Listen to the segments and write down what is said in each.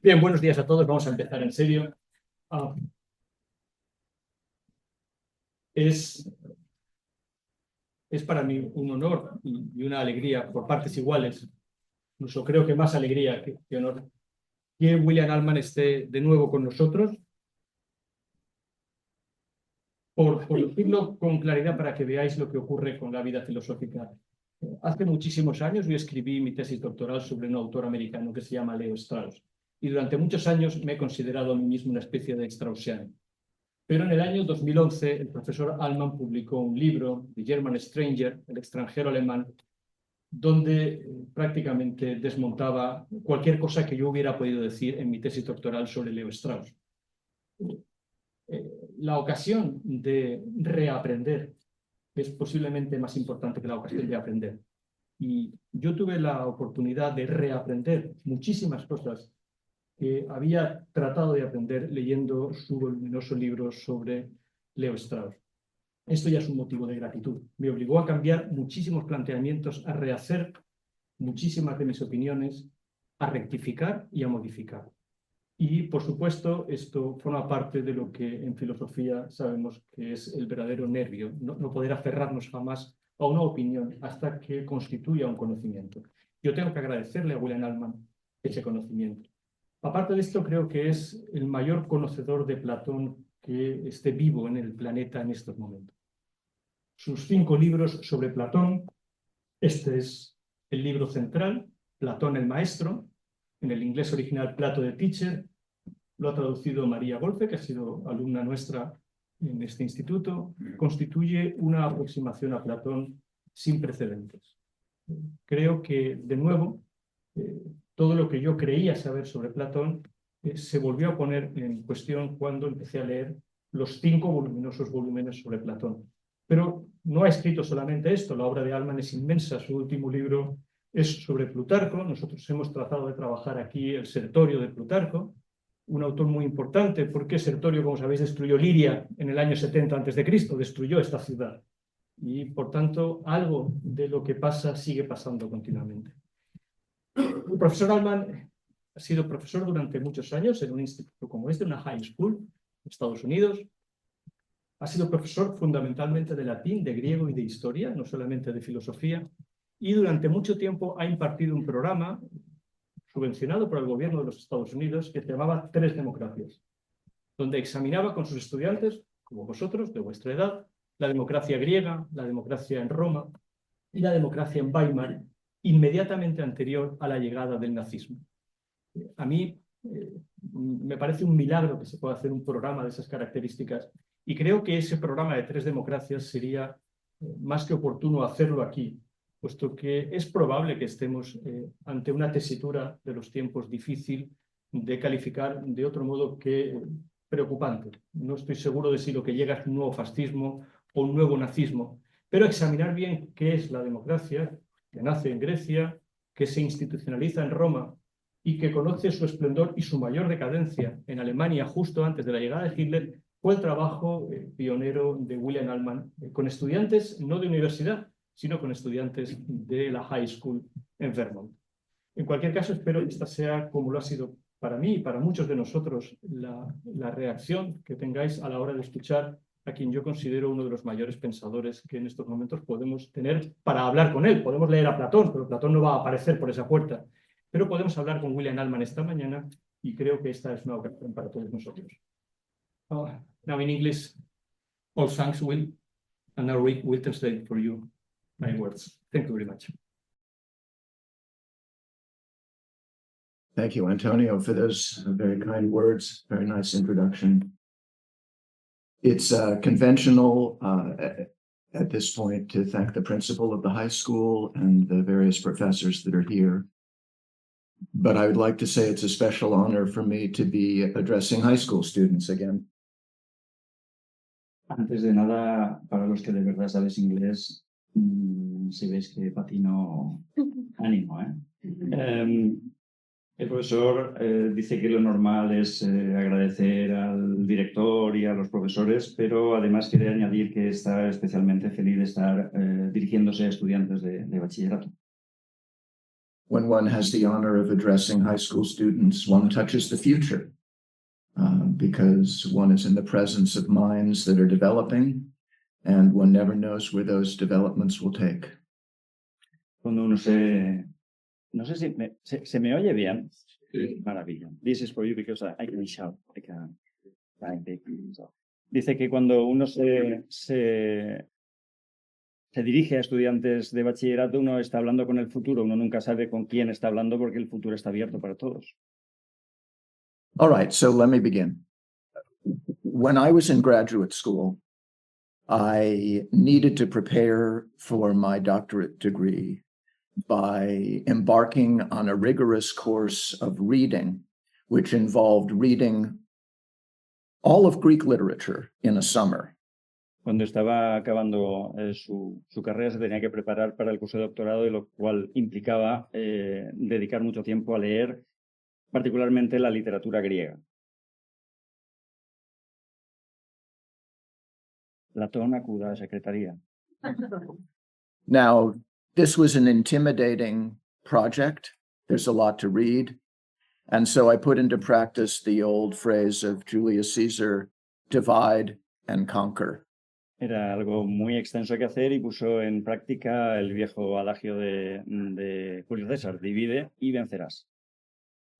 Bien, buenos días a todos. Vamos a empezar en serio. Ah, es, es para mí un honor y una alegría por partes iguales, incluso creo que más alegría que honor, que William Allman esté de nuevo con nosotros. Por decirlo con claridad para que veáis lo que ocurre con la vida filosófica. Hace muchísimos años yo escribí mi tesis doctoral sobre un autor americano que se llama Leo Strauss, y durante muchos años me he considerado a mí mismo una especie de straussiano. Pero en el año 2011 el profesor Allman publicó un libro, The German Stranger, el extranjero alemán, donde prácticamente desmontaba cualquier cosa que yo hubiera podido decir en mi tesis doctoral sobre Leo Strauss. La ocasión de reaprender es posiblemente más importante que la ocasión de aprender. Y yo tuve la oportunidad de reaprender muchísimas cosas que había tratado de aprender leyendo su voluminoso libro sobre Leo Strauss. Esto ya es un motivo de gratitud. Me obligó a cambiar muchísimos planteamientos, a rehacer muchísimas de mis opiniones, a rectificar y a modificar. Y, por supuesto, esto forma parte de lo que en filosofía sabemos que es el verdadero nervio, no poder aferrarnos jamás a una opinión hasta que constituya un conocimiento. Yo tengo que agradecerle a William Allman ese conocimiento. Aparte de esto, creo que es el mayor conocedor de Platón que esté vivo en el planeta en estos momentos. Sus 5 libros sobre Platón, este es el libro central, Platón el Maestro, en el inglés original Plato the Teacher, lo ha traducido María Golfe, que ha sido alumna nuestra en este instituto, constituye una aproximación a Platón sin precedentes. Creo que, de nuevo, todo lo que yo creía saber sobre Platón se volvió a poner en cuestión cuando empecé a leer los 5 voluminosos volúmenes sobre Platón. Pero no ha escrito solamente esto, la obra de Allman es inmensa, su último libro es sobre Plutarco, nosotros hemos tratado de trabajar aquí el Sertorio de Plutarco, un autor muy importante, porque Sertorio, como sabéis, destruyó Liria en el año 70 a.C., destruyó esta ciudad. Y, por tanto, algo de lo que pasa sigue pasando continuamente. El profesor Allman ha sido profesor durante muchos años en un instituto como este, una high school, en Estados Unidos. Ha sido profesor fundamentalmente de latín, de griego y de historia, no solamente de filosofía. Y durante mucho tiempo ha impartido un programa subvencionado por el gobierno de los Estados Unidos que se llamaba Tres Democracias, donde examinaba con sus estudiantes, como vosotros, de vuestra edad, la democracia griega, la democracia en Roma y la democracia en Weimar, inmediatamente anterior a la llegada del nazismo. A mí me parece un milagro que se pueda hacer un programa de esas características y creo que ese programa de Tres Democracias sería más que oportuno hacerlo aquí, puesto que es probable que estemos ante una tesitura de los tiempos difícil de calificar de otro modo que preocupante. No estoy seguro de si lo que llega es un nuevo fascismo o un nuevo nazismo, pero examinar bien qué es la democracia, que nace en Grecia, que se institucionaliza en Roma y que conoce su esplendor y su mayor decadencia en Alemania justo antes de la llegada de Hitler, fue el trabajo pionero de William Allman con estudiantes no de universidad, sino con estudiantes de la high school en Vermont. En cualquier caso, espero que esta sea, como lo ha sido para mí y para muchos de nosotros, la reacción que tengáis a la hora de escuchar a quien yo considero uno de los mayores pensadores que en estos momentos podemos tener para hablar con él. Podemos leer a Platón, pero Platón no va a aparecer por esa puerta. Pero podemos hablar con William Allman esta mañana y creo que esta es una ocasión para todos nosotros. Now in English, all thanks, Will, and now Rick will translate for you my words. Thank you very much. Thank you, Antonio, for those very kind words. Very nice introduction. It's conventional at this point to thank the principal of the high school and the various professors that are here. But I would like to say it's a special honor for me to be addressing high school students again. Antes de nada, para los que de verdad sabéis inglés, si veis que patino, ánimo, El profesor dice que lo normal es agradecer al director y a los profesores, pero además quiere añadir que está especialmente feliz de estar dirigiéndose a estudiantes de bachillerato. when one has the honor of addressing high school students, one touches the future because one is in the presence of minds that are developing and one never knows where those developments will take. Cuando uno se... No sé si se me oye bien. Sí. Maravilla. This is for you because I can shout. Dice que cuando uno se dirige a estudiantes de bachillerato, uno está hablando con el futuro, uno nunca sabe con quién está hablando porque el futuro está abierto para todos. All right, so let me begin. When I was in graduate school, I needed to prepare for my doctorate degree by embarking on a rigorous course of reading, which involved reading all of Greek literature in a summer. Cuando estaba acabando su carrera se tenía que preparar para el curso de doctorado, y lo cual implicaba dedicar mucho tiempo a leer particularmente la literatura griega. Platón acuda a secretaría. Now, this was an intimidating project. There's a lot to read. And so I put into practice the old phrase of Julius Caesar, divide and conquer. Era algo muy extenso que hacer y puso en práctica el viejo adagio de Julio César, divide y vencerás.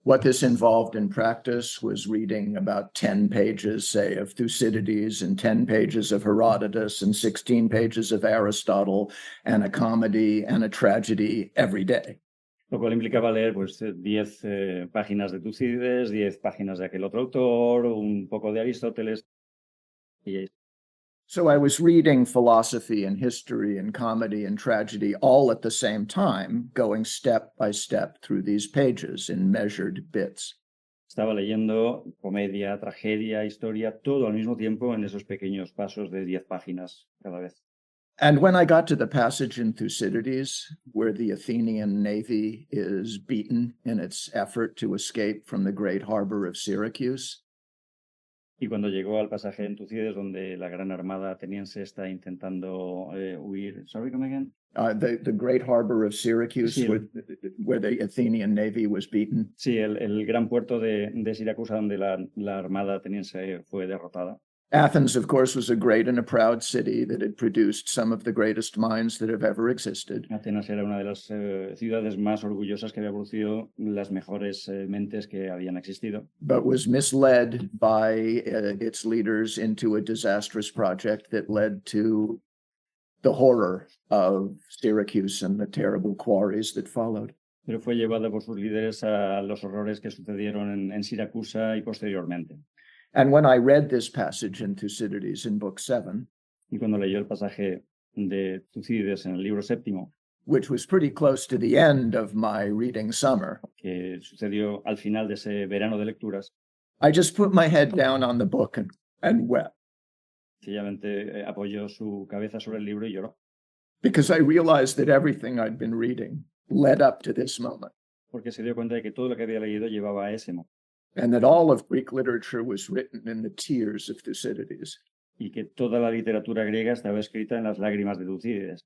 What this involved in practice was reading about 10 pages, say, of Thucydides and 10 pages of Herodotus and 16 pages of Aristotle and a comedy and a tragedy every day. Lo cual implicaba leer pues 10 páginas de Tucídides, 10 páginas de aquel otro autor, un poco de Aristóteles. So I was reading philosophy and history and comedy and tragedy all at the same time, going step by step through these pages in measured bits. Estaba leyendo comedia, tragedia, historia, todo al mismo tiempo en esos pequeños pasos de 10 páginas cada vez. And when I got to the passage in Thucydides, where the Athenian navy is beaten in its effort to escape from the great harbor of Syracuse, y cuando llegó al pasaje en Tucídides, donde la gran armada ateniense está intentando huir. Sorry, come again? The great harbor of Syracuse, Sí, where the Athenian navy was beaten. Sí, el gran puerto de Siracusa, donde la armada ateniense fue derrotada. Athens, of course, was a great and a proud city that had produced some of the greatest minds that have ever existed. Atenas era una de las ciudades más orgullosas que había producido las mejores mentes que habían existido. But was misled by its leaders into a disastrous project that led to the horror of Syracuse and the terrible quarries that followed. Pero fue llevada por sus líderes a los horrores que sucedieron en Siracusa y posteriormente. And when I read this passage in Thucydides in Book 7, y cuando leyó el pasaje de Tucídides en el libro séptimo, which was pretty close to the end of my reading summer, que sucedió al final de ese verano de lecturas, I just put my head down on the book and wept. Sencillamente apoyó su cabeza sobre el libro y lloró. Because I realized that everything I'd been reading led up to this moment. Porque se dio cuenta de que todo lo que había leído llevaba a ese momento. And that all of Greek literature was written in the tears of Thucydides. Y que toda la literatura griega estaba escrita en las lágrimas de Tucídides.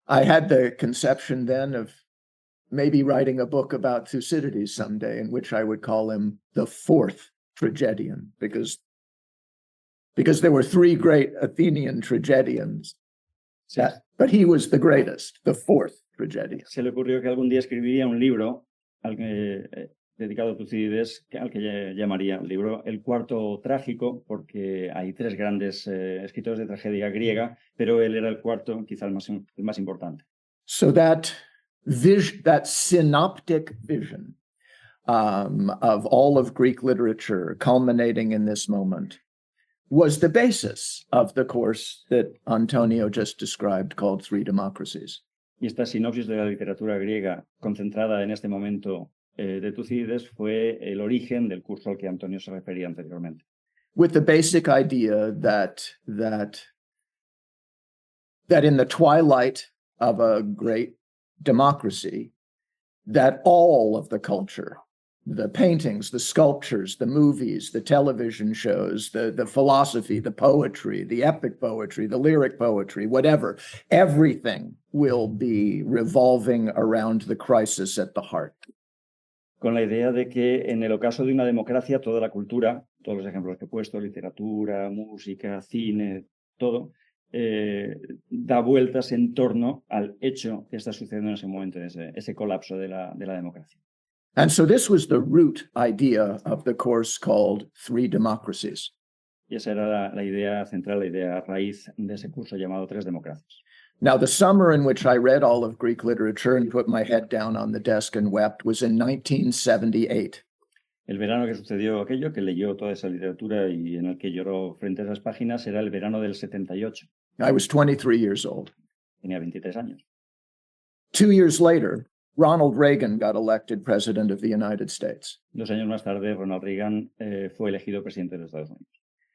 I had the conception then of maybe writing a book about Thucydides someday, in which I would call him the fourth tragedian, because there were three great Athenian tragedians, but he was the greatest, the fourth tragedian. Se le ocurrió que algún día escribiría un libro dedicado a Tucídides, al que llamaría el libro El cuarto trágico, porque hay tres grandes escritores de tragedia griega, pero él era el cuarto, quizá el más importante. So that synoptic vision of all of Greek literature culminating in this moment was the basis of the course that Antonio just described called Three Democracies. Y esta sinopsis de la literatura griega concentrada en este momento de Tucídides fue el origen del curso al que Antonio se refería anteriormente. With the basic idea that in the twilight of a great democracy, that all of the culture the paintings, the sculptures, the movies, the television shows, the philosophy, the poetry, the epic poetry, the lyric poetry, whatever, everything will be revolving around the crisis at the heart. Con la idea de que en el ocaso de una democracia toda la cultura, todos los ejemplos que he puesto, literatura, música, cine, todo, da vueltas en torno al hecho que está sucediendo en ese momento, ese colapso de la democracia. And so this was the root idea of the course called Three Democracies. Y esa era la idea central, la idea raíz de ese curso llamado Tres Democracias. Now, the summer in which I read all of Greek literature and put my head down on the desk and wept was in 1978. El verano que sucedió aquello, que leyó toda esa literatura y en el que lloró frente a esas páginas, era el verano del 78. I was 23 years old. Tenía 23 años. 2 years later, Ronald Reagan got elected president of the United States. 2 años más tarde, Ronald Reagan fue elegido presidente de los Estados Unidos.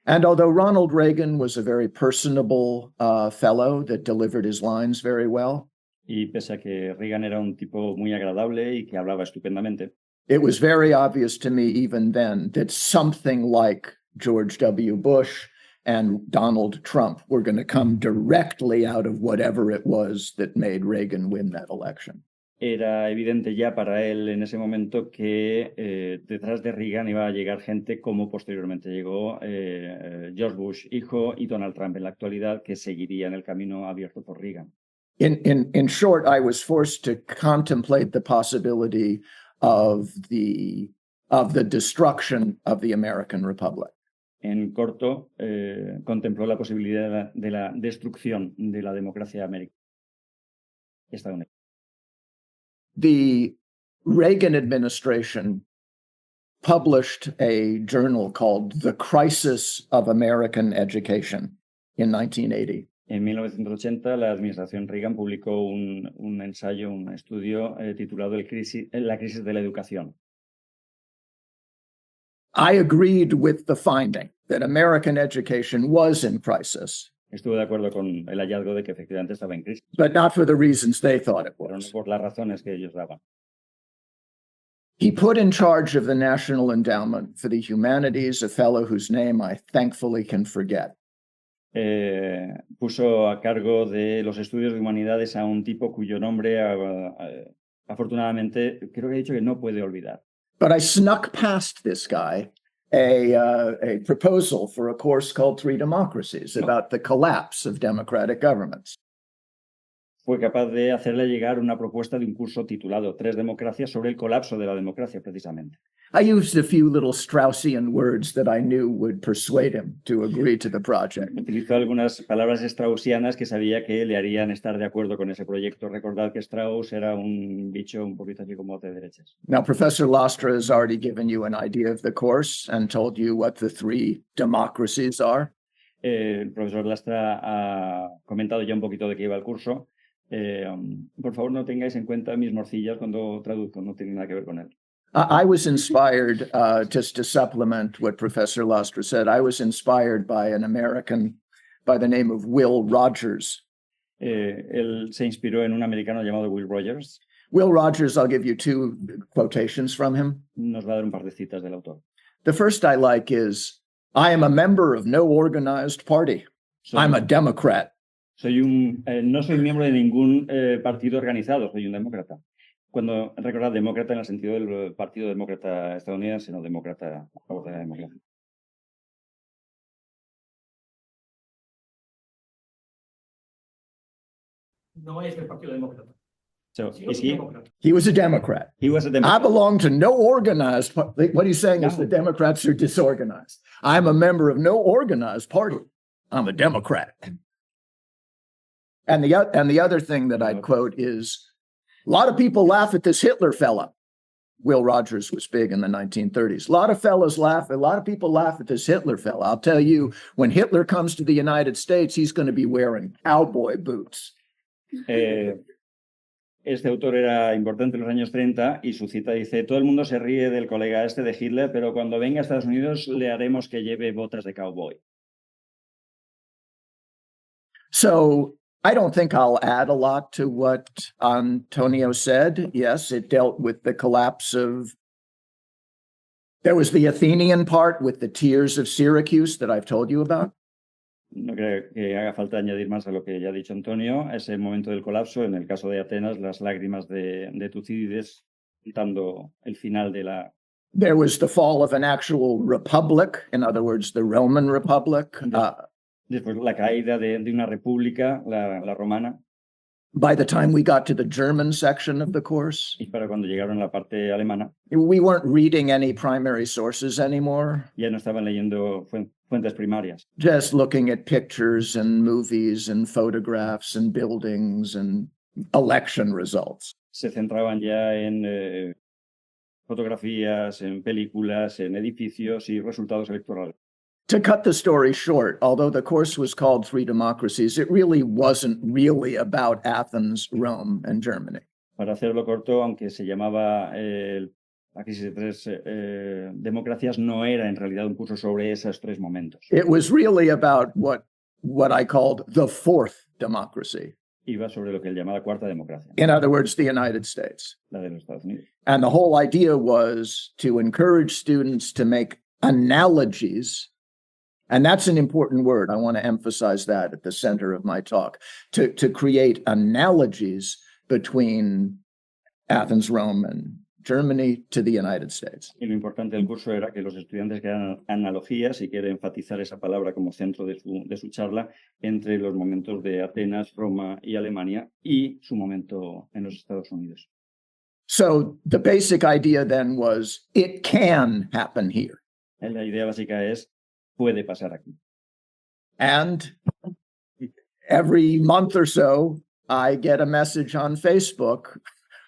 And although Ronald Reagan was a very personable fellow that delivered his lines very well, Y pese a que Reagan era un tipo muy agradable y que hablaba estupendamente, it was very obvious to me even then that something like George W. Bush and Donald Trump were going to come directly out of whatever it was that made Reagan win that election. era evidente ya para él en ese momento que detrás de Reagan iba a llegar gente como posteriormente llegó George Bush hijo y Donald Trump en la actualidad, que seguirían el camino abierto por Reagan. In short, I was forced to contemplate the possibility of the destruction of the American Republic. En corto, contempló la posibilidad de la destrucción de la democracia estadounidense. The Reagan administration published a journal called The Crisis of American Education in 1980. En 1980, la administración Reagan publicó un ensayo, un estudio titulado La crisis de la educación. I agreed with the finding that American education was in crisis, Estuve de acuerdo con el hallazgo de que efectivamente estaba en crisis, but not for the reasons they thought it pero no was. por las razones que ellos daban. He put in charge of the National Endowment for the Humanities a fellow whose name I thankfully can forget. Puso a cargo de los estudios de humanidades a un tipo cuyo nombre, afortunadamente, creo que he dicho que no puede olvidar. But I snuck past this guy a proposal for a course called Three Democracies about the collapse of democratic governments. Fue capaz de hacerle llegar una propuesta de un curso titulado Tres Democracias sobre el colapso de la democracia, precisamente. I used a few little Straussian words that I knew would persuade him to agree to the project. Utilizó algunas palabras straussianas que sabía que le harían estar de acuerdo con ese proyecto. Recordad que Strauss era un bicho un poquito así como de derechas. Now, Professor Lastra has already given you an idea of the course and told you what the three democracies are. El profesor Lastra ha comentado ya un poquito de qué iba el curso. Por favor, no tengáis en cuenta mis morcillas cuando traduzco, no tiene nada que ver con él. I was inspired, just to supplement what Professor Lastra said, I was inspired by an American by the name of Will Rogers. Él se inspiró en un americano llamado Will Rogers. Will Rogers, I'll give you two quotations from him. Nos va a dar un par de citas del autor. The first I like is, I am a member of no organized party. I'm a Democrat. No soy miembro de ningún partido organizado, soy un demócrata. Cuando recordad demócrata en el sentido del Partido Demócrata estadounidense, no demócrata a favor de la democracia. No es del Partido Demócrata. So, Sí, is es he? demócrata. He was a Democrat. He was a I Democrat. belong to no organized party. What he's saying is the Democrats are disorganized. I'm a member of no organized party. I'm a Democrat. And the other thing that I'd quote is, a lot of people laugh at this Hitler fella. Will Rogers was big in the 1930s. A lot of people laugh at this Hitler fella. I'll tell you, when Hitler comes to the United States, he's going to be wearing cowboy boots. Este autor era importante en los años 30 y su cita dice, todo el mundo se ríe del colega este de Hitler, pero cuando venga a Estados Unidos le haremos que lleve botas de cowboy. So I don't think I'll add a lot to what Antonio said. Yes, it dealt with the collapse of There was the Athenian part with the tears of Syracuse that I've told you about. No creo que haga falta añadir más a lo que ya ha dicho Antonio. Ese momento del colapso, en el caso de Atenas, las lágrimas de Tucídides, citando el final de la... There was the fall of an actual republic, in other words, the Roman Republic. Después la caída de una república, la romana. By the time we got to the German section of the course, Y para cuando llegaron a la parte alemana, we weren't reading any primary sources anymore, ya no estaban leyendo fuentes primarias. just looking at pictures and movies and photographs and buildings and election results. Se centraban ya en fotografías, en películas, en edificios y resultados electorales. To cut the story short, although the course was called Three Democracies, it really wasn't really about Athens, Rome, and Germany. Para hacerlo corto, aunque se llamaba la crisis de tres democracias, no era en realidad un curso sobre esos tres momentos. It was really about what I called the fourth democracy. Iba sobre lo que él llama la cuarta democracia, In other words, the United States. la de los Estados Unidos. And the whole idea was to encourage students to make analogies. And that's an important word. I want to emphasize that at the center of my talk, to create analogies between Athens, Rome, and Germany to the United States. Y lo importante del curso era que los estudiantes crearan analogías, y quiere enfatizar esa palabra como centro de su charla, entre los momentos de Atenas, Roma y Alemania y su momento en los Estados Unidos. So the basic idea then was it can happen here. La idea básica es, puede pasar aquí. And every month or so, I get a message on Facebook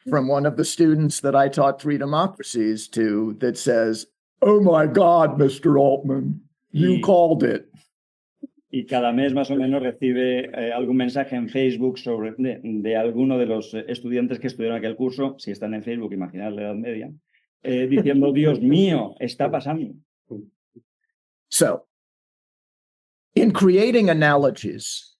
from one of the students that I taught Three Democracies to that says, "Oh my God, Mr. Altman, you called it." Y cada mes más o menos recibe algún mensaje en Facebook de alguno de los estudiantes que estudiaron aquel curso, si están en Facebook, imaginad la Edad Media, diciendo, Dios mío, está pasando. So, in creating analogies,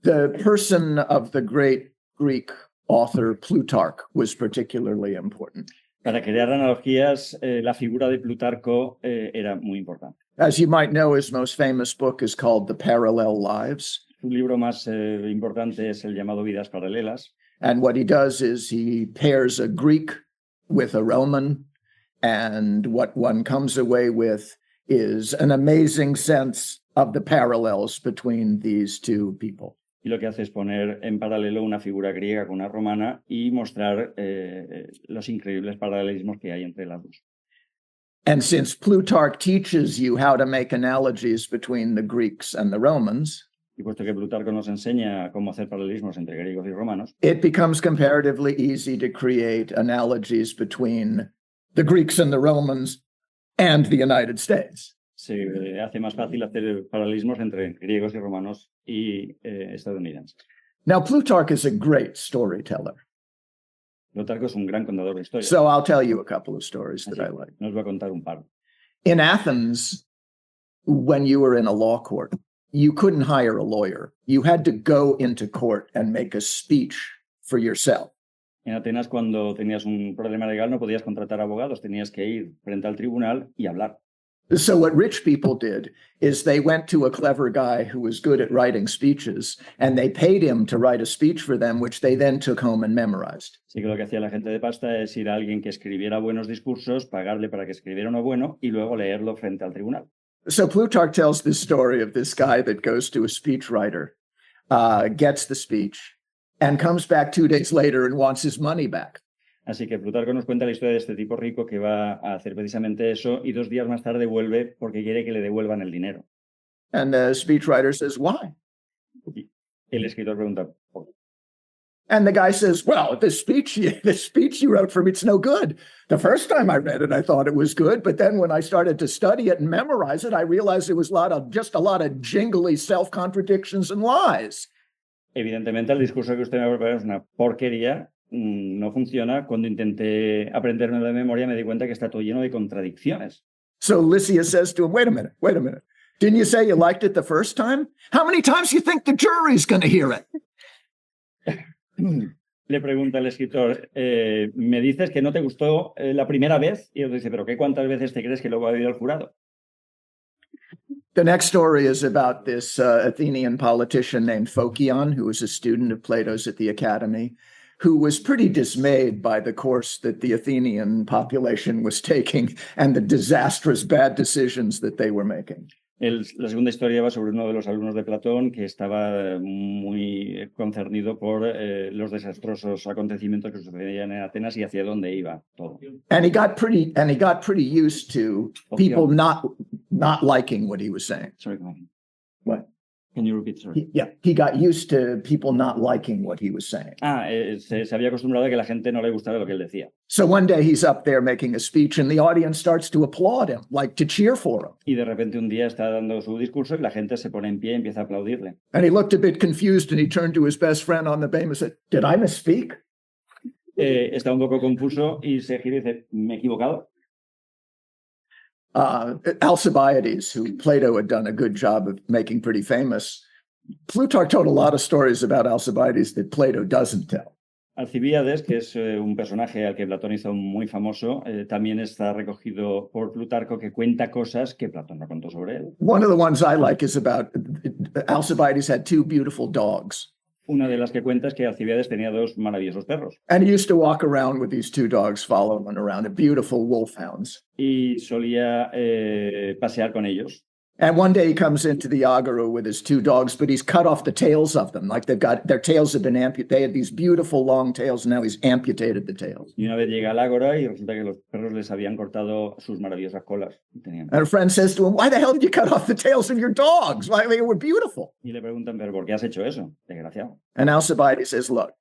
the person of the great Greek author Plutarch was particularly important. Para crear analogías, la figura de Plutarco era muy importante. As you might know, his most famous book is called The Parallel Lives. Su libro más importante es el llamado Vidas Paralelas. And what he does is he pairs a Greek with a Roman, and what one comes away with is an amazing sense of the parallels between these two people. Y lo que hace es poner en paralelo una figura griega con una romana y mostrar los increíbles paralelismos que hay entre las dos. And since Plutarch teaches you how to make analogies between the Greeks and the Romans, Y puesto que Plutarco nos enseña cómo hacer paralelismos entre griegos y romanos, it becomes comparatively easy to create analogies between the Greeks and the Romans and the United States. se hace más fácil hacer paralelismos entre griegos y romanos y estadounidenses. Now, Plutarch is a great storyteller. Plutarco es un gran contador de historias. So I'll tell you a couple of stories that I Así like. nos va a contar un par. In Athens, when you were in a law court, you couldn't hire a lawyer. You had to go into court and make a speech for yourself. En Atenas, cuando tenías un problema legal, no podías contratar abogados, tenías que ir frente al tribunal y hablar. So what rich people did is they went to a clever guy who was good at writing speeches, and they paid him to write a speech for them, which they then took home and memorized. Así que lo que hacía la gente de pasta es ir a alguien que escribiera buenos discursos, pagarle para que escribiera uno bueno y luego leerlo frente al tribunal. So Plutarch tells this story of this guy that goes to a speechwriter, gets the speech, and comes back 2 days later and wants his money back. Así que Plutarco nos cuenta la historia de este tipo rico que va a hacer precisamente eso y 2 días más tarde vuelve porque quiere que le devuelvan el dinero. And the speechwriter says, "Why?" Y el escritor pregunta, ¿por qué? And the guy says, "Well, the speech you wrote for me, it's no good. The first time I read it, I thought it was good, but then when I started to study it and memorize it, I realized it was just a lot of jingly self-contradictions and lies." Evidentemente el discurso que usted me ha preparado es una porquería, no funciona. Cuando intenté aprenderme de memoria me di cuenta que está todo lleno de contradicciones. So Lysias says to him, wait a minute. Didn't you say you liked it the first time? How many times do you think the jury's going to hear it? Le pregunta el escritor, me dices que no te gustó la primera vez, y él dice, pero ¿qué cuántas veces te crees que lo va a oír el jurado? The next story is about this Athenian politician named Phocion, who was a student of Plato's at the Academy, who was pretty dismayed by the course that the Athenian population was taking and the disastrous bad decisions that they were making. La segunda historia va sobre uno de los alumnos de Platón que estaba muy concernido por los desastrosos acontecimientos que sucedían en Atenas y hacia dónde iba todo. And he got pretty used to people not liking what he was saying. Sorry, come on. What? Can you repeat? Sorry. He got used to people not liking what he was saying. Se había acostumbrado a que la gente no le gustara lo que él decía. So one day he's up there making a speech and the audience starts to applaud him, like to cheer for him. Y de repente un día está dando su discurso y la gente se pone en pie y empieza a aplaudirle. And he looked a bit confused and he turned to his best friend on the beam and said, "Did I misspeak?" Está un poco confuso y se gira y dice, ¿me he equivocado? Alcibiades, who Plato had done a good job of making pretty famous, Plutarch told a lot of stories about Alcibiades that Plato doesn't tell. Alcibíades, que es un personaje al que Platón hizo muy famoso, también está recogido por Plutarco, que cuenta cosas que Platón no contó sobre él. One of the ones I like is about Alcibiades had two beautiful dogs. Una de las que cuenta es que Alcibíades tenía dos maravillosos perros. And he used to walk around with these two dogs, following them around, beautiful wolfhounds. Y solía pasear con ellos. And one day he comes into the agora with his two dogs, but he's cut off the tails of them. Like their tails have been amputated. They had these beautiful long tails, and now he's amputated the tails. Y una vez llega al ágora y resulta que los perros les habían cortado sus maravillosas colas. And a friend says to him, "Why the hell did you cut off the tails of your dogs? Why, they were beautiful." Y le preguntan, ¿pero por qué has hecho eso? Desgraciado. And Alcibiades says, "Look,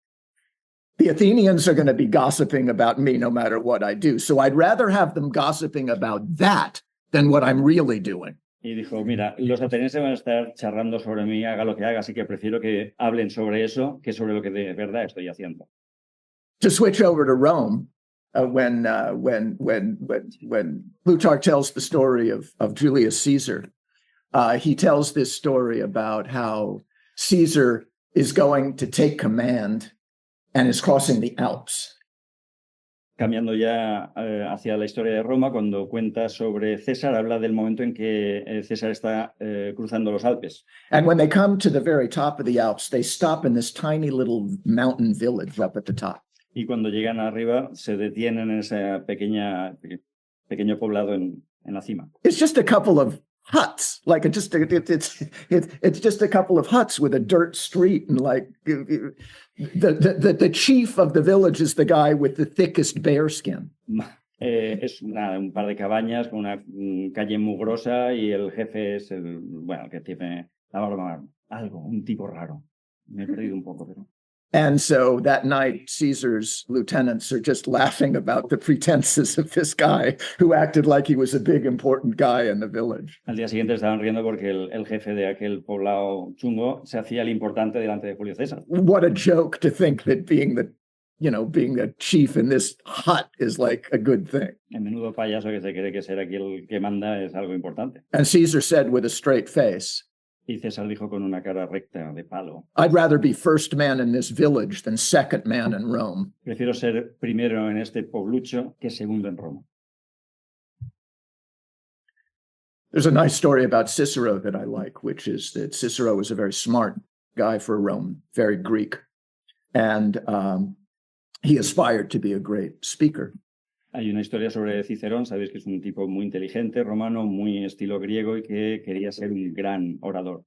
the Athenians are going to be gossiping about me no matter what I do. So I'd rather have them gossiping about that than what I'm really doing." Y dijo, mira, los atenienses van a estar charlando sobre mí, haga lo que haga, así que prefiero que hablen sobre eso que sobre lo que de verdad estoy haciendo. To switch over to Rome, when Plutarch tells the story of Julius Caesar, he tells this story about how Caesar is going to take command and is crossing the Alps. Cambiando ya hacia la historia de Roma, cuando cuenta sobre César, habla del momento en que César está cruzando los Alpes. And when they come to the very top of the Alps, they stop in this tiny little mountain village up at the top. Y cuando llegan arriba, se detienen en ese pequeño poblado en la cima. It's just a couple of huts, like it's just a couple of huts with a dirt street, and like the chief of the village is the guy with the thickest bear skin. Es un par de cabañas con una calle mugrosa y el jefe es el que tiene la barba, un tipo raro. Me he perdido un poco, pero. And so that night, Caesar's lieutenants are just laughing about the pretenses of this guy who acted like he was a big, important guy in the village. Al día siguiente estaban riendo porque el jefe de aquel poblado chungo se hacía el importante delante de Julio César. What a joke to think that being the chief in this hut is like a good thing. El menudo payaso que se cree que ser aquí el que manda es algo importante. And Caesar said with a straight face, Y César dijo con una cara recta de palo, "I'd rather be first man in this village than second man in Rome." prefiero ser primero en este poblucho que segundo en Roma. There's a nice story about Cicero that I like, which is that Cicero was a very smart guy for Rome, very Greek. And he aspired to be a great speaker. Hay una historia sobre Cicerón, sabéis que es un tipo muy inteligente, romano, muy estilo griego y que quería ser un gran orador.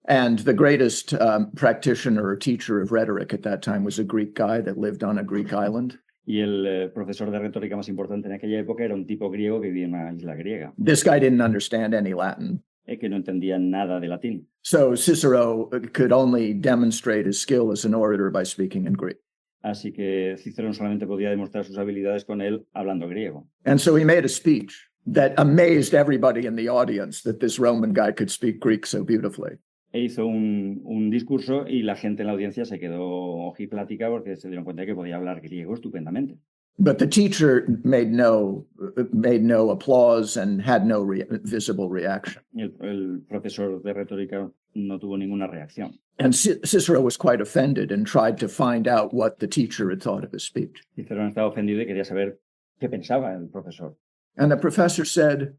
And the greatest practitioner or teacher of rhetoric at that time was a Greek guy that lived on a Greek island. Y el profesor de retórica más importante en aquella época era un tipo griego que vivía en una isla griega. This guy didn't understand any Latin. Que no entendía nada de latín. So Cicero could only demonstrate his skill as an orator by speaking in Greek. Así que Cicerón solamente podía demostrar sus habilidades con él hablando griego. And so he made a speech that amazed everybody in the audience that this Roman guy could speak Greek so beautifully. E hizo un discurso y la gente en la audiencia se quedó ojiplática porque se dieron cuenta de que podía hablar griego estupendamente. But the teacher made no applause and had no visible reaction. El profesor de retórica no tuvo ninguna reacción. And Cicero was quite offended and tried to find out what the teacher had thought of his speech. Cicerón estaba ofendido y quería saber qué pensaba el profesor. And the professor said,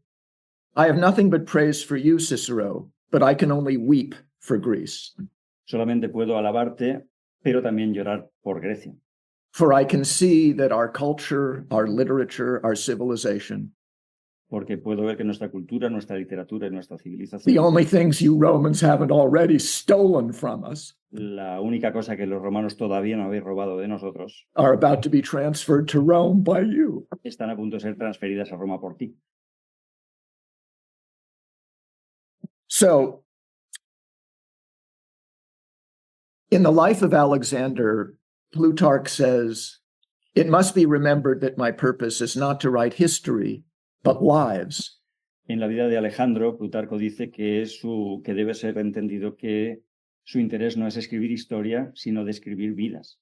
I have nothing but praise for you, Cicero, but I can only weep for Greece. Solamente puedo alabarte, pero también llorar por Grecia. For I can see that our culture, our literature, our civilization, Porque puedo ver que nuestra cultura, nuestra literatura y nuestra the civilización, only things you Romans haven't already stolen from us, la única cosa que los romanos todavía no habéis robado de nosotros, are about to be transferred to Rome by you. están a punto de ser transferidas a Roma por ti. So, in the life of Alexander, Plutarch says, it must be remembered that my purpose is not to write history, but lives. En la vida de Alejandro, Plutarco dice que debe ser entendido que su interés no es escribir historia, sino de escribir vidas.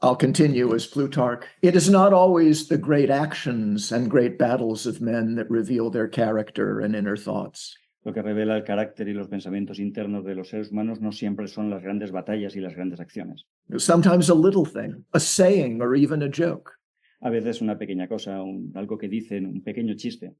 I'll continue as Plutarch. It is not always the great actions and great battles of men that reveal their character and inner thoughts. Lo que revela el carácter y los pensamientos internos de los seres humanos no siempre son las grandes batallas y las grandes acciones. Sometimes a little thing, a saying, or even a joke. A veces una pequeña cosa, algo que dicen, un pequeño chiste,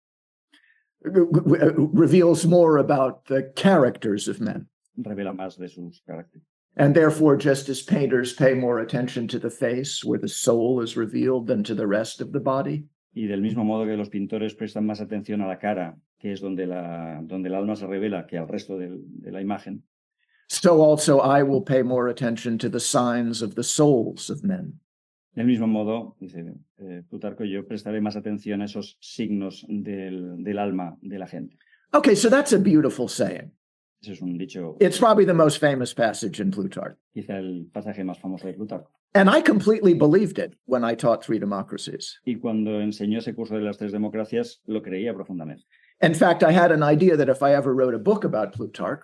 Reveals more about the characters of men. revela más de sus caracteres. And therefore, just as painters pay more attention to the face, where the soul is revealed, than to the rest of the body, Y del mismo modo que los pintores prestan más atención a la cara, que es donde el alma se revela, que al resto de la imagen, so also I will pay more attention to the signs of the souls of men. del mismo modo, dice Plutarco, yo prestaré más atención a esos signos del alma de la gente. Okay, so that's a beautiful saying. Ese es un dicho, It's probably the most famous passage in Plutarch. quizá el pasaje más famoso de Plutarco. And I completely believed it when I taught Three Democracies. Y cuando enseñó ese curso de las tres democracias, lo creía profundamente. In fact, I had an idea that if I ever wrote a book about Plutarch,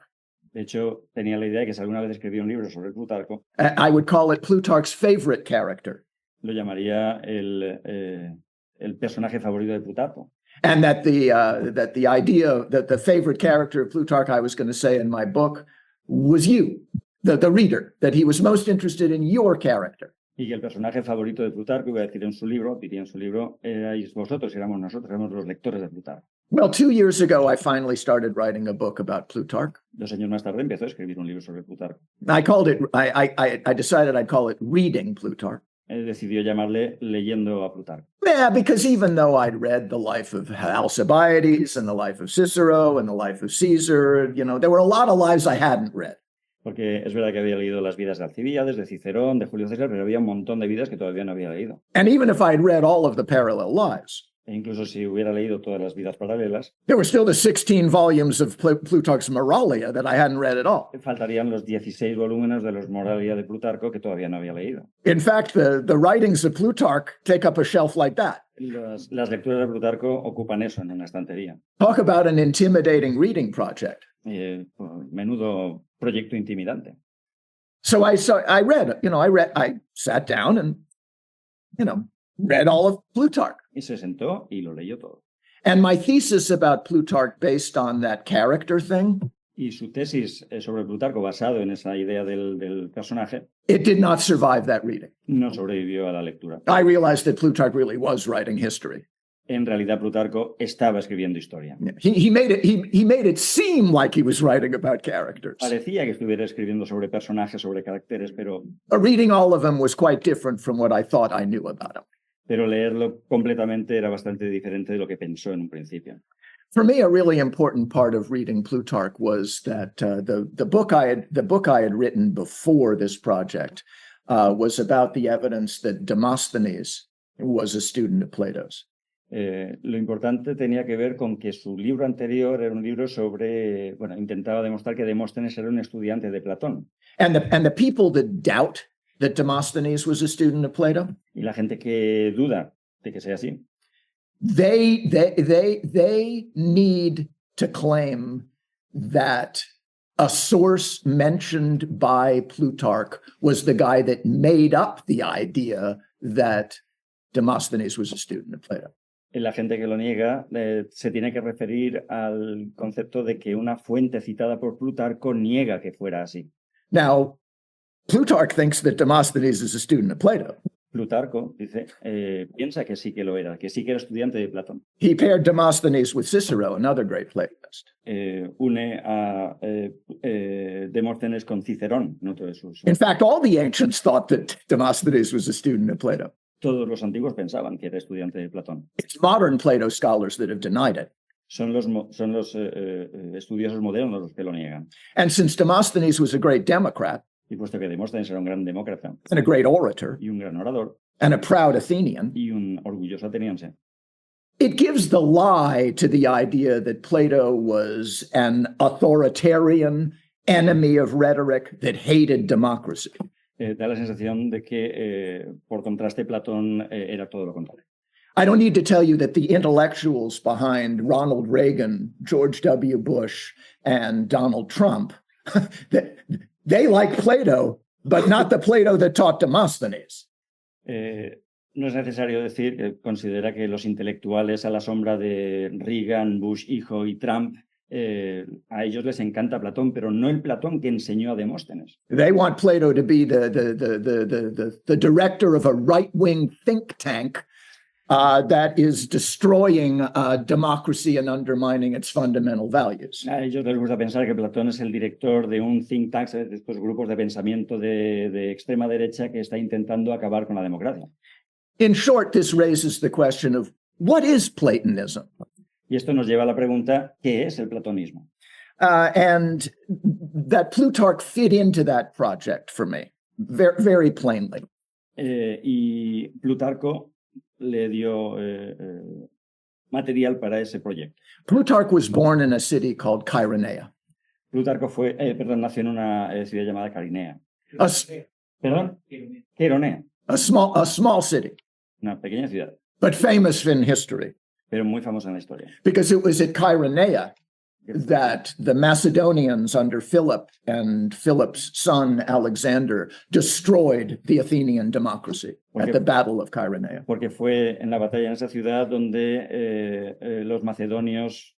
De hecho, tenía la idea de que si alguna vez escribía un libro sobre Plutarco, I would call it Plutarch's favorite character, lo llamaría el personaje favorito de Plutarco. and that the idea that the favorite character of Plutarch I was going to say in my book was you, the reader, that he was most interested in your character. Y que el personaje favorito de Plutarco, iba a decir diría en su libro, erais vosotros, éramos nosotros, éramos los lectores de Plutarco. Well, 2 years ago, I finally started writing a book about Plutarch. 2 años más tarde empezó a escribir un libro sobre Plutarco. I called it, I decided I'd call it Reading Plutarch. Él decidió llamarle Leyendo a Plutarco. Yeah, because even though I'd read the life of Alcibiades and the life of Cicero and the life of Caesar, there were a lot of lives I hadn't read. Porque es verdad que había leído las vidas de Alcibiades, de Cicerón, de Julio César, pero había un montón de vidas que todavía no había leído. And even if I'd read all of the parallel lives, E incluso si hubiera leído todas las vidas paralelas, there were still the 16 volumes of Plutarch's Moralia that I hadn't read at all. faltarían los 16 volúmenes de los Moralia de Plutarco que todavía no había leído. In fact, the writings of Plutarch take up a shelf like that. Las lecturas de Plutarco ocupan eso en una estantería. Talk about an intimidating reading project. Menudo proyecto intimidante. So I sat down and, read all of Plutarch. Y se sentó y lo leyó todo. And my thesis about Plutarch, based on that character thing, Y su tesis sobre Plutarco, basado en esa idea del personaje, it did not survive that reading. no sobrevivió a la lectura. I realized that Plutarch really was writing history. En realidad, Plutarco estaba escribiendo historia. He made it seem like he was writing about characters. Parecía que estuviera escribiendo sobre personajes, sobre caracteres, pero Reading all of them was quite different from what I thought I knew about them. leerlo completamente era bastante diferente de lo que pensó en un principio. For me, a really important part of reading Plutarch was that the book I had written before this project was about the evidence that Demosthenes was a student of Plato's. Lo importante tenía que ver con que su libro anterior era un libro sobre, intentaba demostrar que Demóstenes era un estudiante de Platón. And the people that doubt that Demosthenes was a student of Plato, Y la gente que duda de que sea así, they need to claim that a source mentioned by Plutarch was the guy that made up the idea that Demosthenes was a student of Plato. La gente que lo niega se tiene que referir al concepto de que una fuente citada por Plutarco niega que fuera así. Now, Plutarch thinks that Demosthenes is a student of Plato. Plutarco dice, piensa que sí que lo era, que sí que era estudiante de Platón. He paired Demosthenes with Cicero, another great Platonist. Une a Demóstenes con Cicerón, en otro de sus. In fact, all the ancients thought that Demosthenes was a student of Plato. Todos los antiguos pensaban que era estudiante de Platón. It's modern Plato scholars that have denied it. Son los estudiosos modernos los que lo niegan. And since Demosthenes was a great Democrat Y puesto que Demóstenes era un gran demócrata and a great orator y un gran orador and a proud Athenian, y un orgulloso ateniense, it gives the lie to the idea that Plato was an authoritarian enemy of rhetoric that hated democracy. da la sensación de que, por contraste, Platón era todo lo contrario. I don't need to tell you that the intellectuals behind Ronald Reagan, George W. Bush, and Donald Trump, they like Plato, but not the Plato that taught Demosthenes. No es necesario decir que considera que los intelectuales a la sombra de Reagan, Bush hijo y Trump, a ellos les encanta Platón, pero no el Platón que enseñó a Demóstenes. They want Plato to be the director of a right-wing think tank that is destroying democracy and undermining its fundamental values. A ellos les gusta pensar que Platón es el director de un think tank, de estos grupos de pensamiento de extrema derecha que está intentando acabar con la democracia. In short, this raises the question of what is Platonism? Y esto nos lleva a la pregunta, ¿qué es el platonismo? And that Plutarch fit into that project for me very, very plainly. Y Plutarco le dio material para ese proyecto. Plutarch was born in a city called Chaeronea. Plutarco nació en una ciudad llamada Carinea. A Queronea, small city, una pequeña ciudad, but famous in history pero muy famosa en la historia. because it was at Chaeronea that the Macedonians under Philip and Philip's son Alexander destroyed the Athenian democracy at the Battle of Chaeronea. Porque fue en la batalla en esa ciudad donde los macedonios,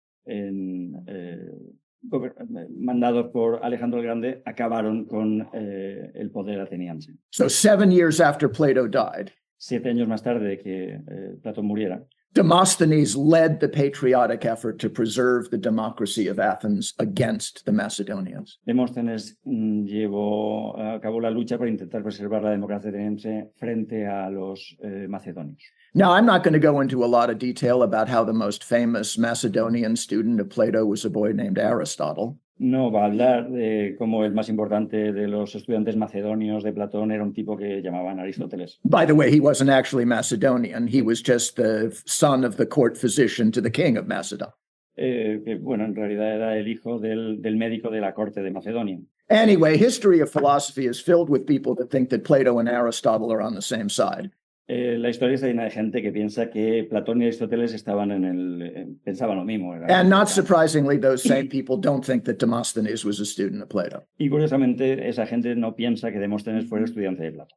mandados por Alejandro el Grande, acabaron con el poder ateniense. So 7 years after Plato died, 7 años más tarde de que Platón muriera, Demosthenes led the patriotic effort to preserve the democracy of Athens against the Macedonians. Demóstenes llevó a cabo la lucha para intentar preservar la democracia ateniense frente a los macedonios. Now, I'm not going to go into a lot of detail about how the most famous Macedonian student of Plato was a boy named Aristotle. No va a hablar de cómo el más importante de los estudiantes macedonios de Platón era un tipo que llamaban Aristóteles. By the way, he wasn't actually Macedonian. He was just the son of the court physician to the king of Macedon. Que, bueno, en realidad era el hijo del médico de la corte de Macedonia. Anyway, history of philosophy is filled with people that think that Plato and Aristotle are on the same side. La historia está llena de gente que piensa que Platón y Aristóteles estaban pensaban lo mismo. And not surprisingly, those same people don't think that Demosthenes was a student of Plato. Y curiosamente, esa gente no piensa que Demóstenes fuera estudiante de Platón.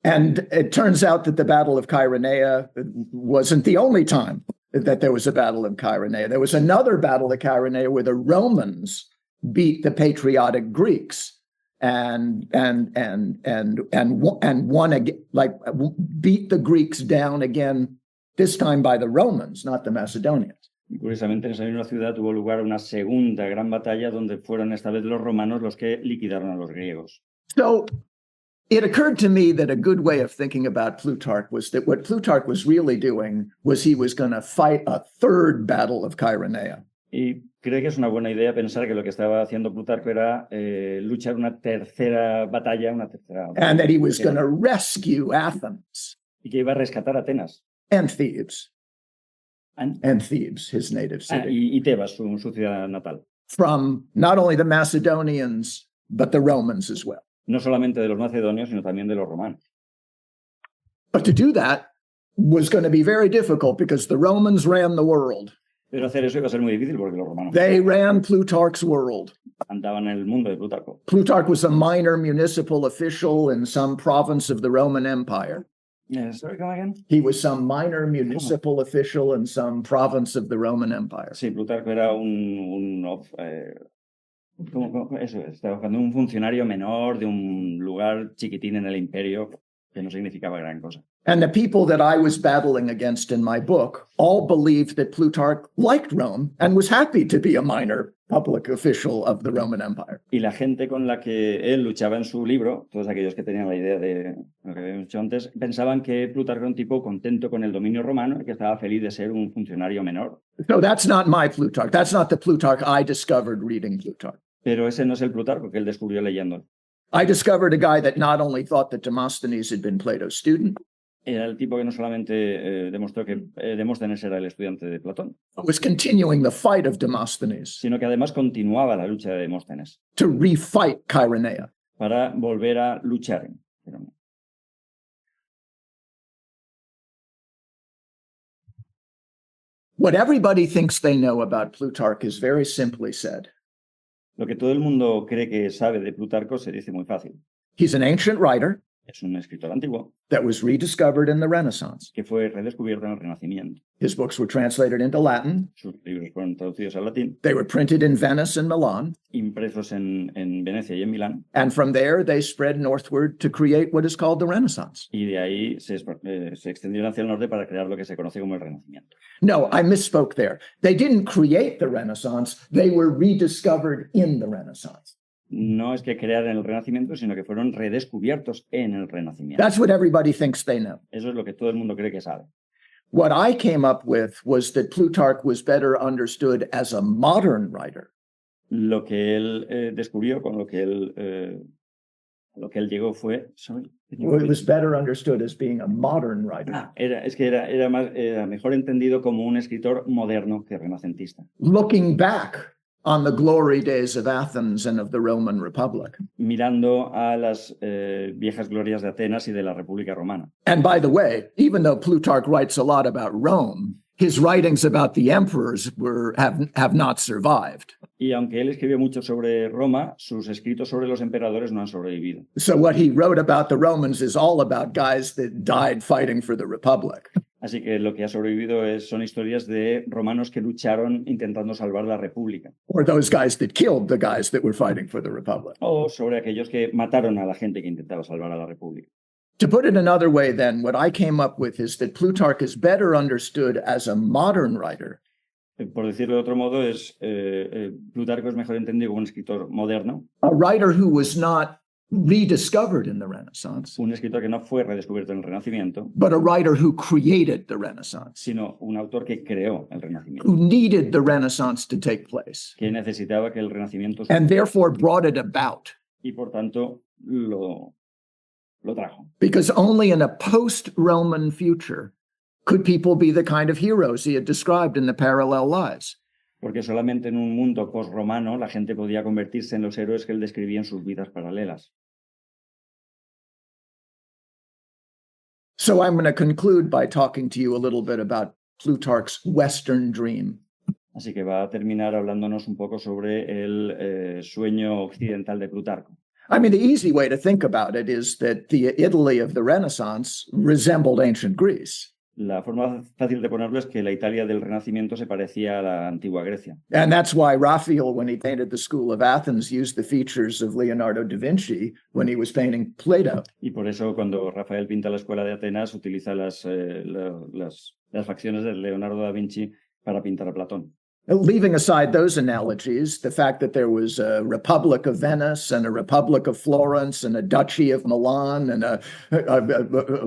And it turns out that the Battle of Chaeronea wasn't the only time that there was a battle of Chaeronea. There was another battle of Chaeronea where the Romans beat the patriotic Greeks and won again, like beat the Greeks down again, this time by the Romans, not the Macedonians. Y curiosamente, en esa misma ciudad tuvo lugar una segunda gran batalla donde fueron esta vez los romanos los que liquidaron a los griegos. So it occurred to me that a good way of thinking about Plutarch was that what Plutarch was really doing was he was going to fight a third battle of Chaeronea. Y creo que es una buena idea pensar que lo que estaba haciendo Plutarco era luchar una tercera batalla, And that he was going to rescue Athens. Y que iba a rescatar Atenas. And Thebes. And Thebes, his native city. Y Tebas, su ciudad natal. From not only the Macedonians, but the Romans as well. No solamente de los macedonios, sino también de los romanos. But to do that was going to be very difficult because the Romans ran the world. Pero hacer eso iba a ser muy difícil porque los romanos They ran Plutarch's world. andaban en el mundo de Plutarco. Plutarch was a minor municipal official in some province of the Roman Empire. Sorry, come again? He was some minor municipal official in some province of the Roman Empire. Sí, Plutarco era eso, estaba buscando un funcionario menor de un lugar chiquitín en el imperio que no significaba gran cosa. And the people that I was battling against in my book all believed that Plutarch liked Rome and was happy to be a minor public official of the Roman Empire. Y la gente con la que él luchaba en su libro, todos aquellos que tenían la idea de lo que habíamos dicho antes, pensaban que Plutarco era un tipo contento con el dominio romano y que estaba feliz de ser un funcionario menor. No, that's not my Plutarch. That's not the Plutarch I discovered reading Plutarch. Pero ese no es el Plutarco que él descubrió leyendo. I discovered a guy that not only thought that Demosthenes had been Plato's student, Era el tipo que no solamente demostró que Demóstenes era el estudiante de Platón, was continuing the fight of Demosthenes sino que además continuaba la lucha de Demóstenes to refight Chironea. para volver a luchar. What everybody thinks they know about Plutarch is very simply said. Lo que todo el mundo cree que sabe de Plutarco se dice muy fácil. He's an ancient writer Es un escritor antiguo that was rediscovered in the Renaissance. que fue redescubierto en el Renacimiento. His books were translated into Latin. Sus libros fueron traducidos al latín, They were printed in Venice and Milan. impresos en Venecia y en Milán, And from there, they spread northward to create what is called the Renaissance. y de ahí se extendieron hacia el norte para crear lo que se conoce como el Renacimiento. No, I misspoke there. They didn't create the Renaissance. They were rediscovered in the Renaissance. No es que crearan el Renacimiento, sino que fueron redescubiertos en el Renacimiento. That's what everybody thinks they know. Eso es lo que todo el mundo cree que sabe. What I came up with was that Plutarch was better understood as a modern writer Lo que él descubrió, con lo que él llegó fue... Sorry. It was better understood as being a modern writer, Era mejor entendido como un escritor moderno que renacentista. looking back on the glory days of Athens and of the Roman Republic. Mirando a las viejas glorias de Atenas y de la República Romana. And by the way, even though Plutarch writes a lot about Rome, his writings about the emperors have not survived. Y aunque él escribió mucho sobre Roma, sus escritos sobre los emperadores no han sobrevivido. So what he wrote about the Romans is all about guys that died fighting for the Republic. Así que lo que ha sobrevivido son historias de romanos que lucharon intentando salvar la República. Or those guys that killed the guys that were fighting for the Republic. O sobre aquellos que mataron a la gente que intentaba salvar a la República. To put it another way, then, what I came up with is that Plutarch is better understood as a modern writer Por decirlo de otro modo, Plutarco es mejor entendido como un escritor moderno, a writer who was not rediscovered in the Renaissance, un escritor que no fue redescubierto en el Renacimiento, but a writer who created the Renaissance, sino un autor que creó el Renacimiento, who needed the Renaissance to take place, que necesitaba que el Renacimiento and therefore brought it about. y por tanto lo trajo. Because only in a post-Roman future could people be the kind of heroes he had described in the parallel lives. Porque solamente en un mundo post-romano la gente podía convertirse en los héroes que él describía en sus vidas paralelas. So I'm going to conclude by talking to you a little bit about Plutarch's Western dream. Así que va a terminar hablándonos un poco sobre el sueño occidental de Plutarco. I mean, the easy way to think about it is that the Italy of the Renaissance resembled ancient Greece. La forma fácil de ponerlo es que la Italia del Renacimiento se parecía a la antigua Grecia. And that's why Raphael, when he painted the School of Athens, used the features of Leonardo da Vinci when he was painting Plato. Y por eso cuando Rafael pinta la Escuela de Atenas utiliza las facciones de Leonardo da Vinci para pintar a Platón. Leaving aside those analogies, the fact that there was a Republic of Venice and a Republic of Florence and a Duchy of Milan and a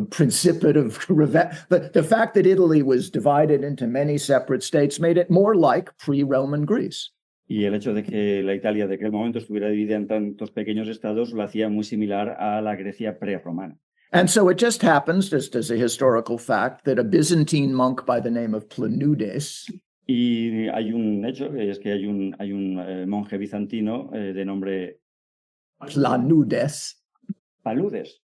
Principate of Ravenna, the fact that Italy was divided into many separate states made it more like pre-Roman Greece. Y el hecho de que la Italia de aquel momento estuviera dividida en tantos pequeños estados lo hacía muy similar a la Grecia prerromana. And so it just happens, just as a historical fact, that a Byzantine monk by the name of Planudes Y hay un hecho, que es que hay un monje bizantino de nombre Planudes. Paludes.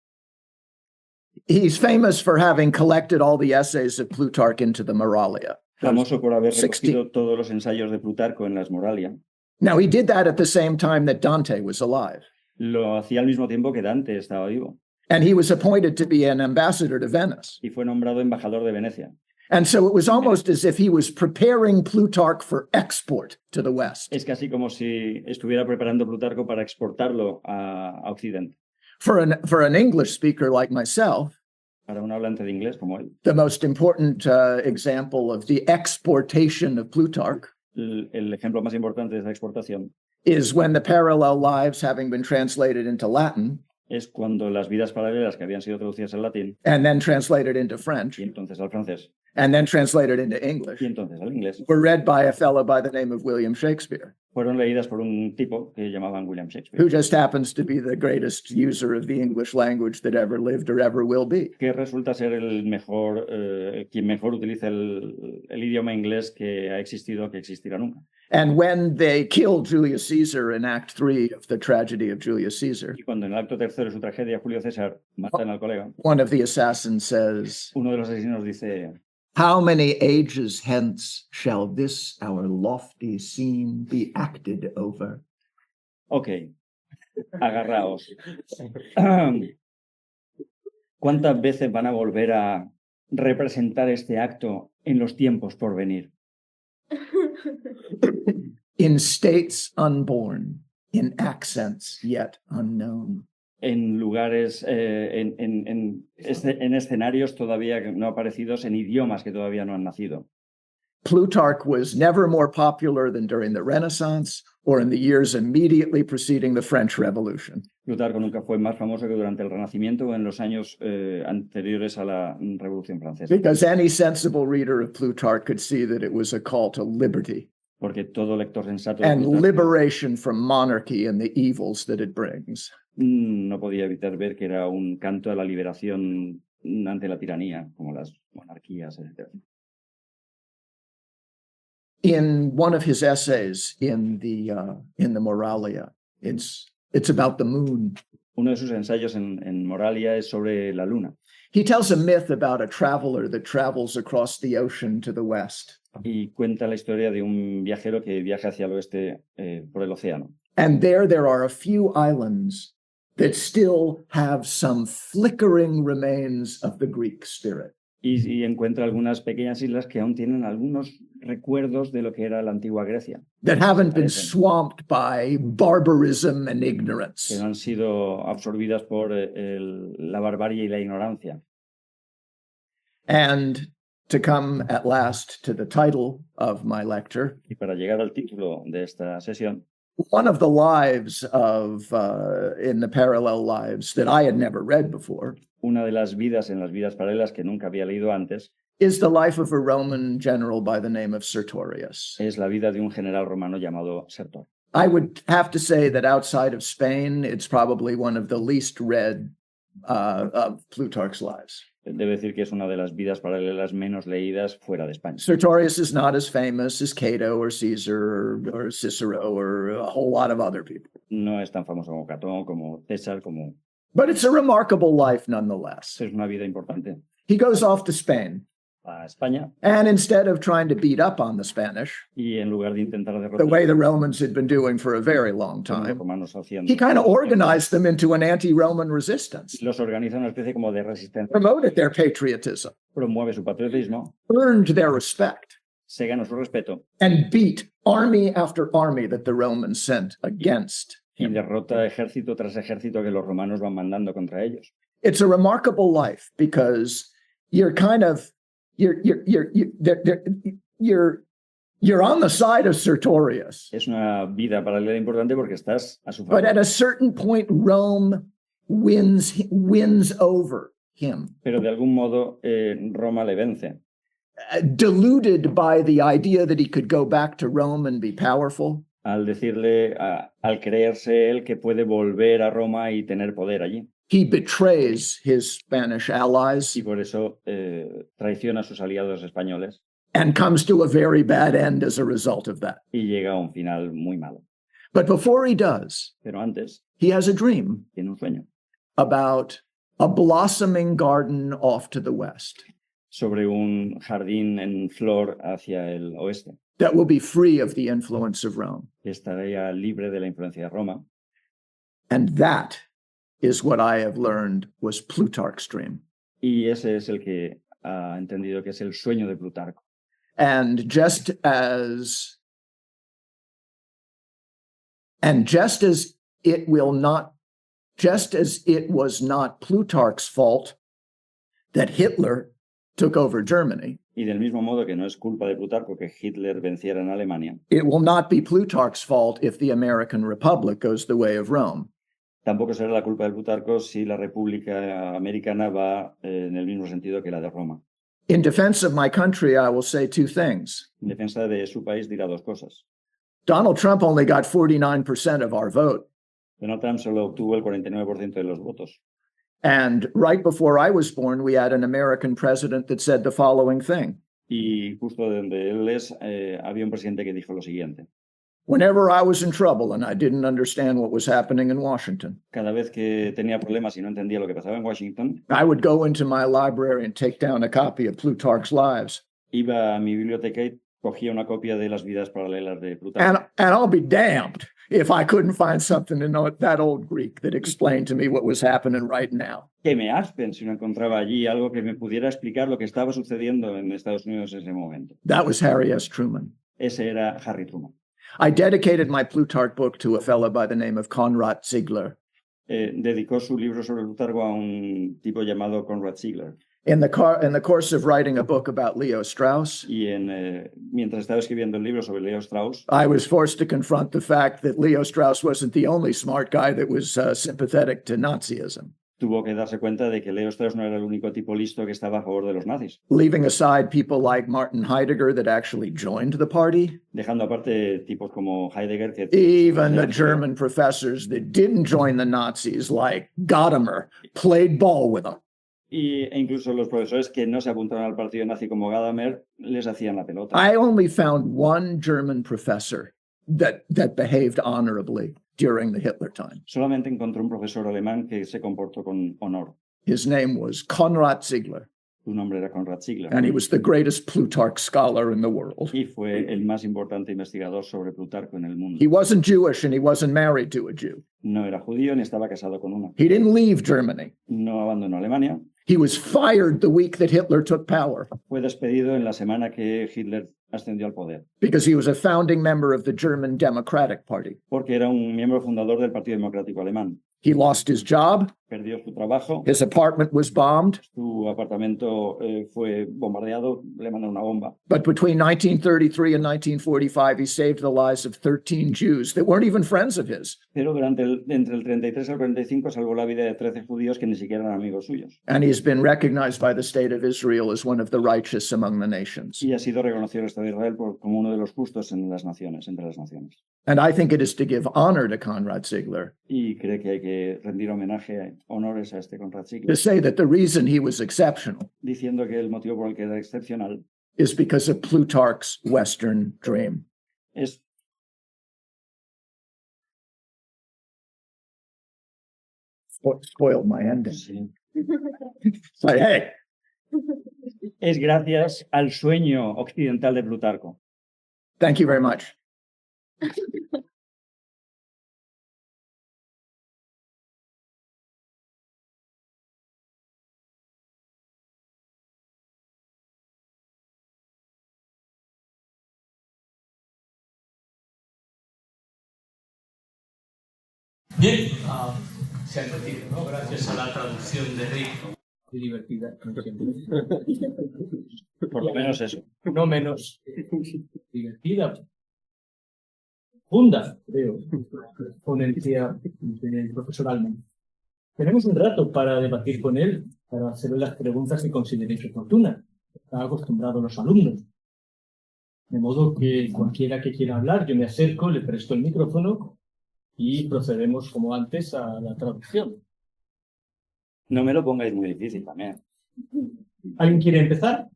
He's famous for having collected all the essays of Plutarch into the Moralia. Famoso por haber 60. recogido todos los ensayos de Plutarco en las Moralia. Now, he did that at the same time that Dante was alive. Lo hacía al mismo tiempo que Dante estaba vivo. And he was appointed to be an ambassador to Venice. y fue nombrado embajador de Venecia. And so it was almost as if he was preparing Plutarch for export to the West. Es casi como si estuviera preparando Plutarco para exportarlo a Occidente. For an English speaker like myself, Para un hablante de inglés como él, the most important example of the exportation of Plutarch el ejemplo más importante de esa exportación is when the parallel lives, having been translated into Latin es cuando las vidas paralelas que habían sido traducidas al latín and then translated into French y entonces al francés and then translated into English y entonces al inglés were read by a fellow by the name of William Shakespeare, fueron leídas por un tipo que llamaban William Shakespeare, who just happens to be the greatest user of the English language that ever lived or ever will be. que resulta ser el mejor, quien mejor utiliza el idioma inglés que ha existido, que existirá nunca. And when they killed Julius Caesar in Act 3 of the tragedy of Julius Caesar, Y cuando en el acto tercero de su tragedia Julio César matan al colega, one of the assassins says, uno de los asesinos dice: How many ages hence shall this our lofty scene be acted over? ok, agarraos. ¿Cuántas veces van a volver a representar este acto en los tiempos por venir? in states unborn, in accents yet unknown. En lugares, en escenarios todavía no aparecidos, en idiomas que todavía no han nacido. Plutarch was never more popular than during the Renaissance or in the years immediately preceding the French Revolution. Plutarco nunca fue más famoso que durante el Renacimiento o en los años anteriores a la Revolución Francesa, Because any sensible reader of Plutarch could see that it was a call to liberty porque todo lector sensato de and Plutarco liberation from monarchy and the evils that it brings. no podía evitar ver que era un canto a la liberación ante la tiranía, como las monarquías, etc. In one of his essays in the Moralia, it's about the moon. Uno de sus ensayos en Moralia es sobre la luna He tells a myth about a traveler that travels across the ocean to the west. y cuenta la historia de un viajero que viaja hacia el oeste por el océano. And there are a few islands that still have some flickering remains of the Greek spirit. Y encuentra algunas pequeñas islas que aún tienen algunos recuerdos de lo que era la antigua Grecia, That haven't been Parecen. swamped by barbarism and que ignorance. no han sido absorbidas por la barbarie y la ignorancia. And to come at last to the title of my lecture, Y para llegar al título de esta sesión, one of the lives of in the parallel lives that I had never read before una de las vidas en las vidas paralelas que nunca había leído antes is the life of a Roman general by the name of Sertorius. es la vida de un general romano llamado Sertor. I would have to say that outside of Spain, it's probably one of the least read of Plutarch's lives. Debe decir que es una de las vidas paralelas menos leídas fuera de España. Sertorius is not as famous as Cato or Caesar or Cicero or a whole lot of other people. No es tan famoso como Catón, como César, como... But it's a remarkable life nonetheless. Es una vida importante. He goes off to Spain, A España, and instead of trying to beat up on the Spanish, y en lugar de intentar the derrotar way the Romans had been doing for a very long como los time, romanos hacían, he kind of organized them into an anti-Roman resistance, los organiza una especie como de resistencia, promoted their patriotism, promueve su patriotismo, earned their respect, se gana su respeto and beat army after army that the Romans sent against y him. derrota ejército tras ejército que los romanos van mandando contra ellos. It's a remarkable life because you're kind of you're on the side of Sertorius, Es una vida paralela importante porque estás a su but favor. at a certain point, Rome wins over him, Pero de algún modo Roma le vence, deluded by the idea that he could go back to Rome and be powerful. al decirle, al creerse él que puede volver a Roma y tener poder allí. He betrays his Spanish allies Y por eso traiciona a sus aliados españoles and comes to a very bad end as a result of that. y llega a un final muy malo. But before he does, Pero antes he has a dream tiene un sueño about a blossoming garden off to the west sobre un jardín en flor hacia el oeste, that will be free of the influence of Rome. que estaría libre de la influencia de Roma. And that is what I have learned was Plutarch's dream. Y ese es el que ha entendido que es el sueño de Plutarco. And just as it was not Plutarch's fault that Hitler took over Germany, Y del mismo modo que no es culpa de Plutarco que Hitler venciera en Alemania, it will not be Plutarch's fault if the American Republic goes the way of Rome. tampoco será la culpa de Plutarco si la República Americana va en el mismo sentido que la de Roma. In defense of my country, I will say two things. En defensa de su país dirá dos cosas. Donald Trump only got 49% of our vote. Donald Trump solo obtuvo el 49% de los votos. And right before I was born, we had an American president that said the following thing. Y justo donde él es, había un presidente que dijo lo siguiente. Whenever I was in trouble and I didn't understand what was happening in Washington, Cada vez que tenía problemas y no entendía lo que pasaba en Washington, I would go into my library and take down a copy of Plutarch's Lives. iba a mi biblioteca y cogía una copia de las vidas paralelas de Plutarco. And I'll be damned if I couldn't find something in that old Greek that explained to me what was happening right now. Que me aspen si no encontraba allí algo que me pudiera explicar lo que estaba sucediendo en Estados Unidos en ese momento. That was Harry S. Truman. Ese era Harry Truman. I dedicated my Plutarch book to a fellow by the name of Konrad Ziegler. Dedicó su libro sobre Plutarco a un tipo llamado Konrad Ziegler. In the course of writing a book about Leo Strauss, Y mientras estaba escribiendo el libro sobre Leo Strauss, I was forced to confront the fact that Leo Strauss wasn't the only smart guy that was sympathetic to Nazism. tuvo que darse cuenta de que Leo Strauss no era el único tipo listo que estaba a favor de los nazis, Leaving aside people like Martin Heidegger that actually joined the party, dejando aparte tipos como Heidegger que even the German professors that didn't join the Nazis, like Gadamer, played ball with them. e incluso los profesores que no se apuntaron al partido nazi como Gadamer les hacían la pelota. I only found one German professor that behaved honorably during the Hitler time. Solamente encontró un profesor alemán que se comportó con honor. His name was Konrad Ziegler, Su nombre era Konrad Ziegler. and he was the greatest Plutarch scholar in the world. Y fue el más importante investigador sobre Plutarco en el mundo. He wasn't Jewish and he wasn't married to a Jew. No era judío ni estaba casado con una. He didn't leave Germany. No abandonó Alemania. He was fired the week that Hitler took power Fue despedido en la semana que Hitler ascendió al poder, because he was a founding member of the German Democratic Party. porque era un miembro fundador del Partido Democrático Alemán. He lost his job. Perdió su trabajo, His apartment was bombed. su apartamento fue bombardeado, le mandaron una bomba. But between 1933 and 1945, he saved the lives of 13 Jews that weren't even friends of his. Pero entre el 33 y el 45 salvó la vida de 13 judíos que ni siquiera eran amigos suyos. And he's been recognized by the state of Israel as one of the righteous among the nations. Y ha sido reconocido el Estado de Israel como uno de los justos en las naciones, entre las naciones. And I think it is to give honor to Konrad Ziegler Y cree que hay que rendir homenaje, honores a este Konrad to Ziegler, say that the reason he was exceptional diciendo que el motivo por el que era excepcional is because of Plutarch's Western dream. es Spoiled my ending. sí, Like, hey, es gracias al sueño occidental de Plutarco. thank you very much. Bien, se han retirado, ¿no? Gracias a la traducción de Rick. Muy divertida, como siempre. Por lo menos eso. No menos divertida. Funda, creo, ponencia del profesor Alman. Tenemos un rato para debatir con él, para hacerle las preguntas que consideréis oportunas. Están acostumbrados los alumnos. De modo que cualquiera que quiera hablar, yo me acerco, le presto el micrófono y procedemos como antes a la traducción. No me lo pongáis muy difícil también. ¿Alguien quiere empezar?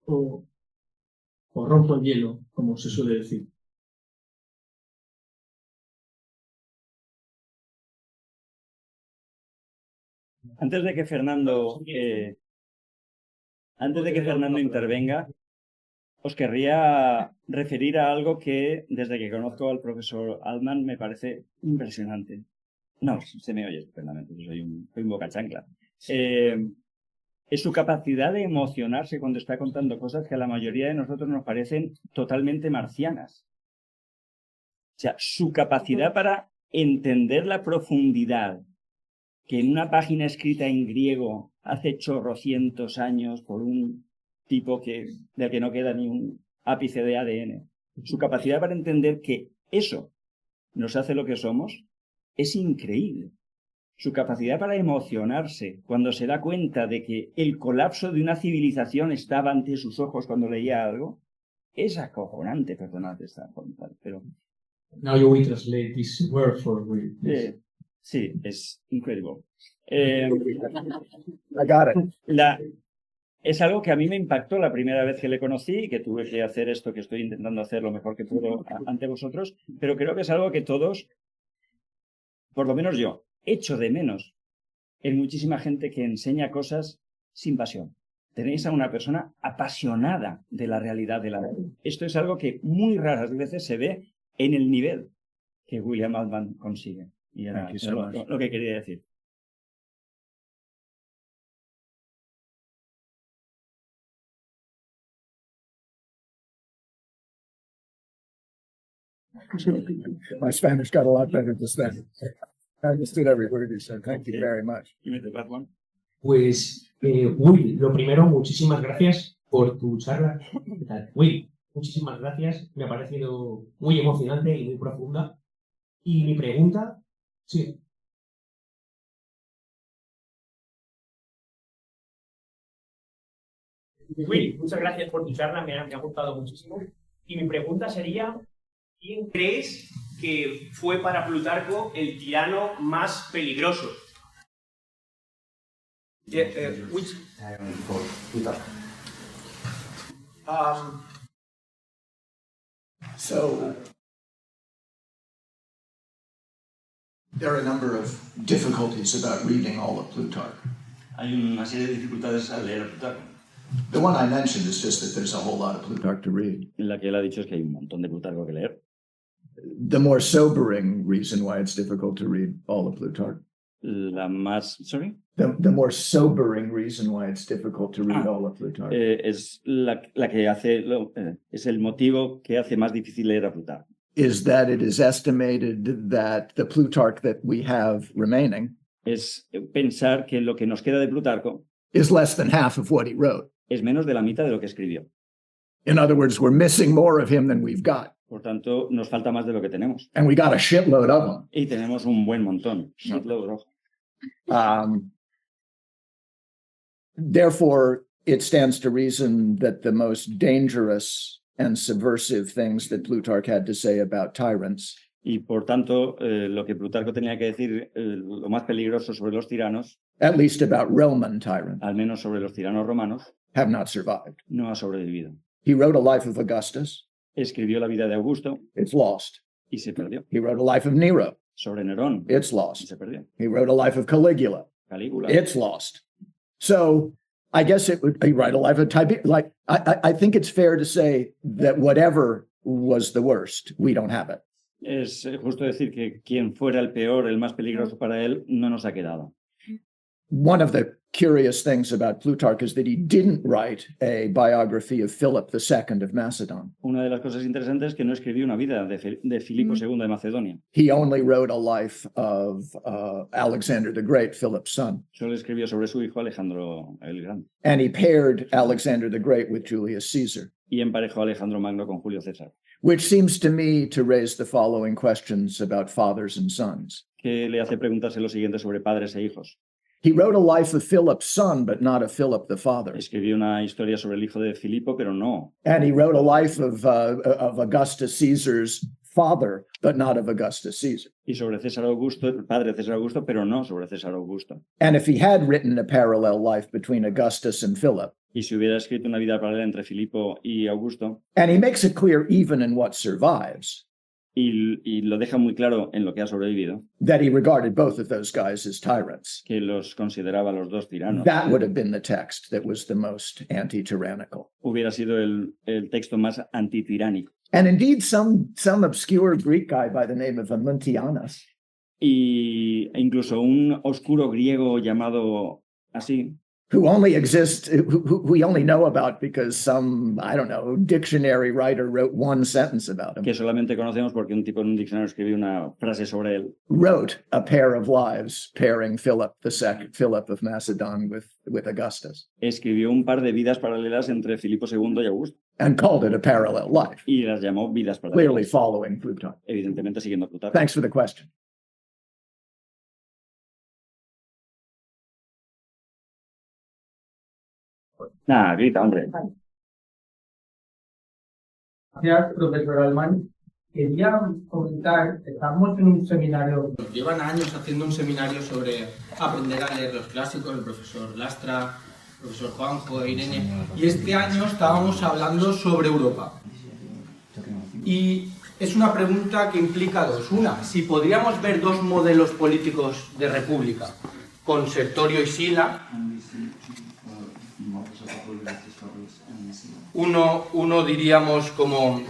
¿O rompo el hielo, como se suele decir? Antes de que Fernando intervenga, os querría referir a algo que desde que conozco al profesor Altman me parece impresionante. No, se me oye estupendamente, yo soy un boca chancla. Es su capacidad de emocionarse cuando está contando cosas que a la mayoría de nosotros nos parecen totalmente marcianas. O sea, su capacidad para entender la profundidad que en una página escrita en griego hace chorrocientos años por un tipo del que no queda ni un ápice de ADN. Su capacidad para entender que eso nos hace lo que somos es increíble. Su capacidad para emocionarse cuando se da cuenta de que el colapso de una civilización estaba ante sus ojos cuando leía algo es acojonante, perdonad esta forma, pero Now you will translate this word for me. sí, es increíble. I got it. Es algo que a mí me impactó la primera vez que le conocí y que tuve que hacer esto que estoy intentando hacer lo mejor que puedo ante vosotros, pero creo que es algo que todos, por lo menos yo, echo de menos en muchísima gente que enseña cosas sin pasión. Tenéis a una persona apasionada de la realidad de la vida. Esto es algo que muy raras veces se ve en el nivel que William Altman consigue. Y era lo que quería decir. My Spanish got a lot better this then. I understood every word you said. Thank you very much. Pues, Will, lo primero, muchísimas gracias por tu charla. ¿Qué tal? Will, muchísimas gracias. Me ha parecido muy emocionante y muy profunda. Y mi pregunta, sí. Will, muchas gracias por tu charla, me ha gustado muchísimo. Y mi pregunta sería, ¿quién crees que fue para Plutarco el tirano más peligroso? Which tyrant for Plutarch? So there are a number of difficulties about reading all of Plutarch. Hay una serie de dificultades al leer a Plutarco. The one I mentioned is just that there's a whole lot of Plutarch to read. La que él ha dicho es que hay un montón de Plutarco que leer. The more sobering reason why it's difficult to read all of Plutarch. La más, sorry, The more sobering reason why it's difficult to read all of Plutarch. es la que hace, es el motivo que hace más difícil leer a Plutarco. Is that it is estimated that the Plutarch that we have remaining Es pensar que lo que nos queda de Plutarco is less than half of what he wrote. es menos de la mitad de lo que escribió. In other words, we're missing more of him than we've got. Por tanto, nos falta más de lo que tenemos. And we got a shitload of them. Y tenemos un buen montón. Therefore, it stands to reason that the most dangerous and subversive things that Plutarch had to say about tyrants Y por tanto, lo que Plutarco tenía que decir, lo más peligroso sobre los tiranos, at least about Roman tyrants, al menos sobre los tiranos romanos, have not survived. no ha sobrevivido. He wrote a life of Augustus. Escribió la vida de Augusto It's lost. y se perdió. He wrote a life of Nero. Sobre Nerón It's y lost. se perdió. He wrote a life of Caligula. Calígula. It's lost. So I guess it would he write a life of Tiberius. Like I think it's fair to say that whatever was the worst, we don't have it. Es justo decir que quien fuera el peor, el más peligroso para él, no nos ha quedado. One of the curious things about Plutarch is that he didn't write a biography of Philip II of Macedon. Una de las cosas interesantes es que no escribió una vida de Filipo II de Macedonia. He only wrote a life of Alexander the Great, Philip's son. Solo escribió sobre su hijo Alejandro el Grande. And he paired Alexander the Great with Julius Caesar, Y emparejó a Alejandro Magno con Julio César. which seems to me to raise the following questions about fathers and sons. Que le hace preguntarse lo siguiente sobre padres e hijos. He wrote a life of Philip's son, but not of Philip the father. Escribió una historia sobre el hijo de Filipo, pero no. And he wrote a life of Augustus Caesar's father, but not of Augustus Caesar. Y sobre César Augusto, el padre de César Augusto, pero no sobre César Augusto. And if he had written a parallel life between Augustus and Philip, Y si hubiera escrito una vida paralela entre Filipo y Augusto, and he makes it clear even in what survives, y lo deja muy claro en lo que ha sobrevivido, that he regarded both of those guys as tyrants. que los consideraba los dos tiranos. That would have been the text that was the most anti-tyrannical. Hubiera sido el texto más antitiránico. And indeed, some obscure Greek guy by the name of Amuntianus e incluso un oscuro griego llamado así, who only exists, who we only know about because some, I don't know, dictionary writer wrote one sentence about him, que solamente conocemos porque un tipo en un diccionario escribió una frase sobre él. wrote A Pair of Lives, pairing Philip of Macedon with Augustus, Escribió un par de vidas paralelas entre Filipo II y Augusto and called it A Parallel Life, y las llamó vidas clearly paralelas, following Plutarch. evidentemente siguiendo a Plutarco. Thanks for the question. Nada, grita, hombre. Gracias, profesor Alman. Quería comentar, estamos en un seminario. Llevan años haciendo un seminario sobre aprender a leer los clásicos, el profesor Lastra, el profesor Juanjo, Irene, y este año estábamos hablando sobre Europa. Y es una pregunta que implica dos. Una, si podríamos ver dos modelos políticos de república, con Sertorio y Sila. Uno diríamos como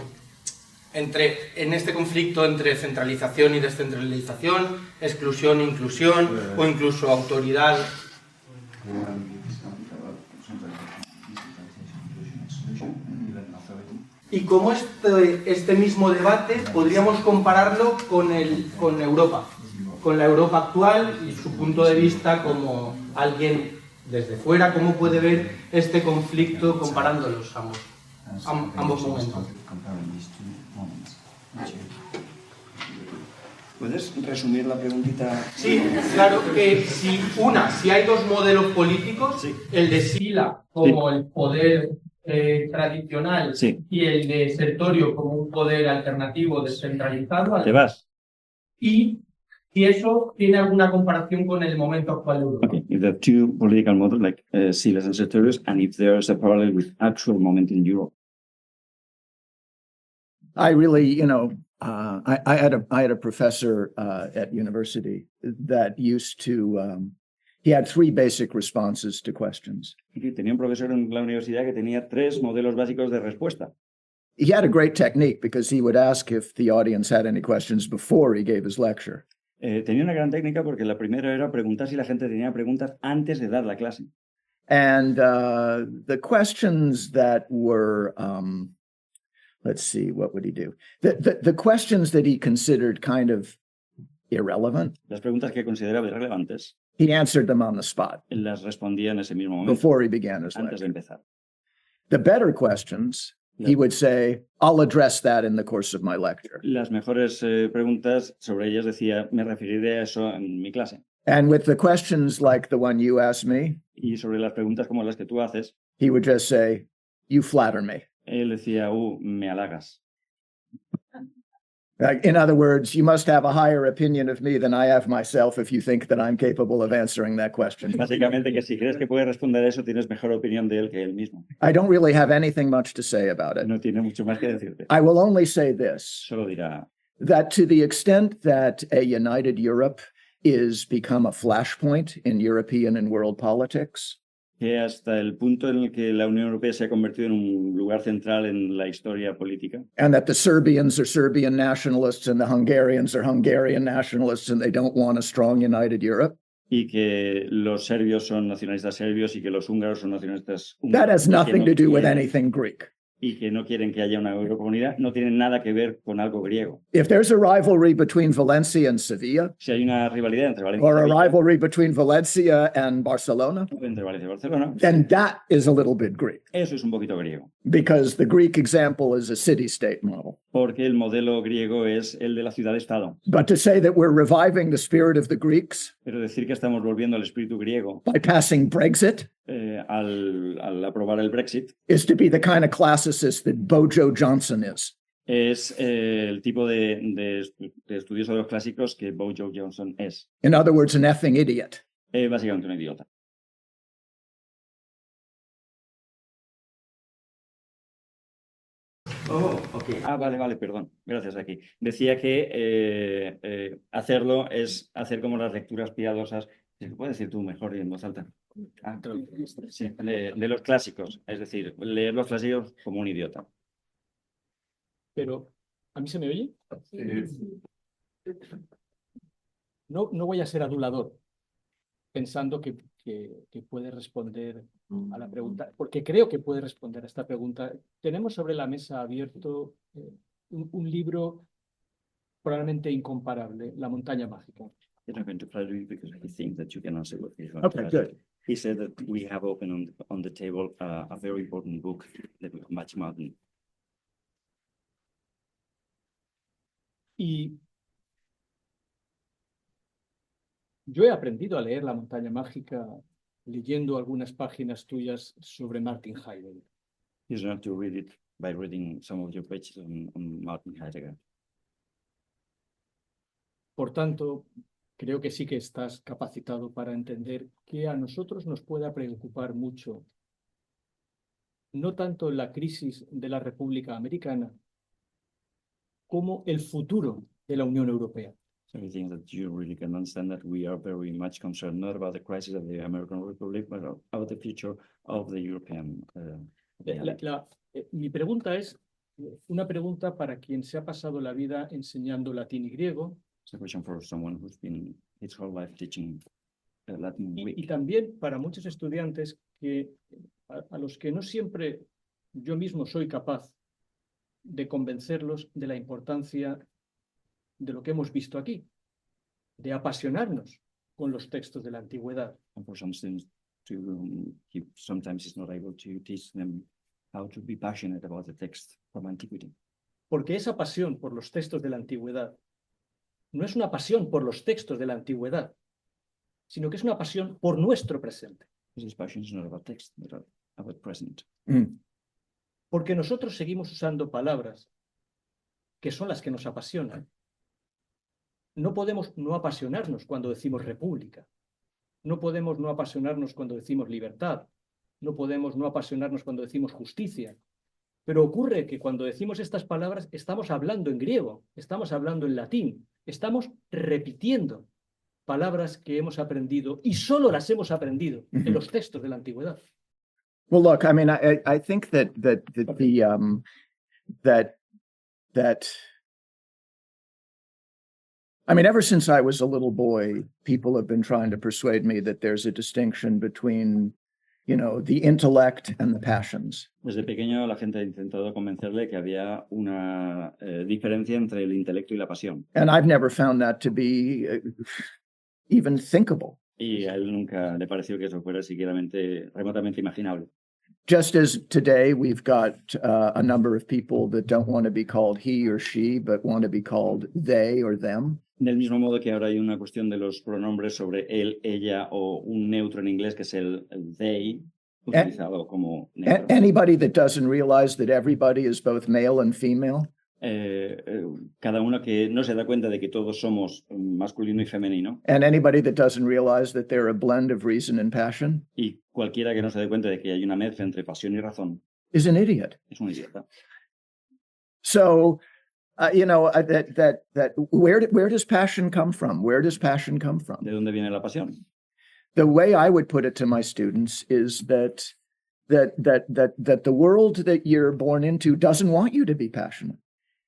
en este conflicto entre centralización y descentralización, exclusión e inclusión, o incluso autoridad. Y como este mismo debate podríamos compararlo con Europa, con la Europa actual y su punto de vista como alguien desde fuera, cómo puede ver este conflicto comparándolos ambos momentos. ¿Puedes resumir la preguntita? Sí, claro que si hay dos modelos políticos, Sí. el de Sila como el poder tradicional Sí. y el de Sertorio como un poder alternativo descentralizado, ¿Te vas? y si eso tiene alguna comparación con el momento actual de Europa. Okay. If there are two political models like Silas and Sertorius, and if there's a parallel with actual moment in Europe. I really, I had a professor at university that used to, he had three basic responses to questions. Tenía un profesor en la universidad que tenía 3 modelos básicos de respuesta. He had a great technique because he would ask if the audience had any questions before he gave his lecture. Tenía una gran técnica porque la primera era preguntar si la gente tenía preguntas antes de dar la clase. And the questions that were, let's see, what would he do? The questions that he considered kind of irrelevant, Las preguntas que consideraba irrelevantes, he answered them on the spot él las respondía en ese mismo momento, before he began his antes de lecture. empezar. The better questions, he would say, I'll address that in the course of my lecture. Las mejores preguntas, sobre ellas decía, me referiré a eso en mi clase. And with the questions like the one you asked me, Y sobre las preguntas como las que tú haces, he would just say, you flatter me. él decía, me halagas. In other words, you must have a higher opinion of me than I have myself if you think that I'm capable of answering that question. Básicamente que si crees que puedes responder a eso, tienes mejor opinión de él que él mismo. I don't really have anything much to say about it. No tiene mucho más que decirte. I will only say this, Solo dirá, that to the extent that a united Europe is become a flashpoint in European and world politics, que hasta el punto en el que la Unión Europea se ha convertido en un lugar central en la historia política, and that the Serbians are Serbian nationalists and the Hungarians are Hungarian nationalists and they don't want a strong united Europe, y que los serbios son nacionalistas serbios y que los húngaros son nacionalistas that húngaros, has y que nothing no to do with quieren- anything Greek. y que no quieren que haya una eurocomunidad, no tienen nada que ver con algo griego. If there's a rivalry between Valencia and Sevilla, Si hay una rivalidad entre Valencia or a y Sevilla, rivalry between Valencia and Barcelona, o entre Valencia y Barcelona, then that is a little bit Greek eso es un poquito griego, because the Greek example is a city-state model. porque el modelo griego es el de la ciudad-estado. But to say that we're reviving the spirit of the Greeks Pero decir que estamos volviendo al espíritu griego by passing Brexit al aprobar el Brexit is to be the kind of classicist that Bojo Johnson is. es el tipo de estudioso de los clásicos que Bojo Johnson es. In other words, an effing idiot. Básicamente un idiota. Oh, ok. Vale, perdón. Gracias, aquí. Decía que hacerlo es hacer como las lecturas piadosas. ¿Se puedes decir tú mejor y en voz alta? Sí, de los clásicos. Es decir, leer los clásicos como un idiota. Pero, ¿a mí se me oye? no voy a ser adulador pensando que puede responder a la pregunta, porque creo que puede responder a esta pregunta. Tenemos sobre la mesa abierto un libro probablemente incomparable, La montaña mágica. He's not going to flatter you because he thinks that you can answer what he's going Okay, to good. He said that we have open on the table a very important book, The Match Mountain. Y yo he aprendido a leer La montaña mágica leyendo algunas páginas tuyas sobre Martin Heidegger. He's learned to read it by reading some of your pages on Martin Heidegger. Por tanto, creo que sí que estás capacitado para entender que a nosotros nos pueda preocupar mucho, no tanto la crisis de la República Americana, como el futuro de la Unión Europea. So I think that you really can understand that we are very much concerned not about the crisis of the American Republic, but about the future of the European. Mi pregunta es una pregunta para quien se ha pasado la vida enseñando latín y griego. It's a question for someone who's been his whole life teaching Latin Y Greek. también para muchos estudiantes que, a los que no siempre yo mismo soy capaz de convencerlos de la importancia de lo que hemos visto aquí, de apasionarnos con los textos de la antigüedad. And for some students, sometimes he's not able to teach them how to be passionate about the text from antiquity. Porque esa pasión por los textos de la antigüedad no es una pasión por los textos de la antigüedad, sino que es una pasión por nuestro presente. This passion is not about text, but about present. Porque nosotros seguimos usando palabras que son las que nos apasionan. No podemos no apasionarnos cuando decimos república. No podemos no apasionarnos cuando decimos libertad. No podemos no apasionarnos cuando decimos justicia. Pero ocurre que cuando decimos estas palabras estamos hablando en griego, estamos hablando en latín, estamos repitiendo palabras que hemos aprendido y solo las hemos aprendido en los textos de la antigüedad. Well, look, I mean, I think that I mean, ever since I was a little boy, people have been trying to persuade me that there's a distinction between, you know, the intellect and the passions. Desde pequeño la gente ha intentado convencerle que había una diferencia entre el intelecto y la pasión. And I've never found that to be even thinkable. Y a él nunca le pareció que eso fuera siquiera remotamente imaginable. Just as today we've got a number of people that don't want to be called he or she, but want to be called they or them. Del mismo modo que ahora hay una cuestión de los pronombres sobre él, ella o un neutro en inglés que es el they, utilizado como neutro. Anybody that doesn't realize that everybody is both male and female. Cada uno que no se da cuenta de que todos somos masculino y femenino. And anybody that doesn't realize that they're a blend of reason and passion. Y cualquiera que no se dé cuenta de que hay una mezcla entre pasión y razón. Is an idiot. Es un idiota. So, you know, where does passion come from? Where does passion come from? ¿De dónde viene la pasión? The way I would put it to my students is that the world that you're born into doesn't want you to be passionate.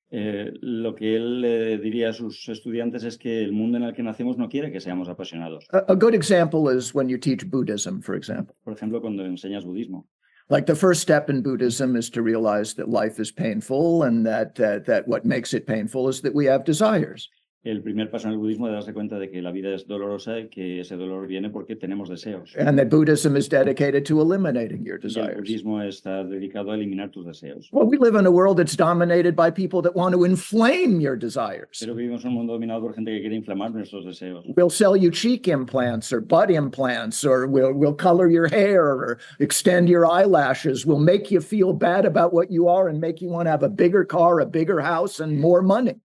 Lo que él diría a sus estudiantes es que el mundo en el que nacemos no quiere que seamos apasionados. A good example is when you teach Buddhism, for example. Por ejemplo, cuando enseñas budismo. Like the first step in Buddhism is to realize that life is painful and that what makes it painful is that we have desires. El primer paso en el budismo es darse cuenta de que la vida es dolorosa y que ese dolor viene porque tenemos deseos. And that Buddhism is dedicated to eliminating your Y el desires. budismo está dedicado a eliminar tus deseos. Well, we live in a world that's dominated by people that want to inflame your desires. Pero vivimos en un mundo dominado por gente que quiere inflamar nuestros deseos. We'll sell you cheek implants or butt implants, or we'll color your hair or extend your eyelashes. We'll make you feel bad about what you are and make you want to have a bigger car, a bigger house, and more money.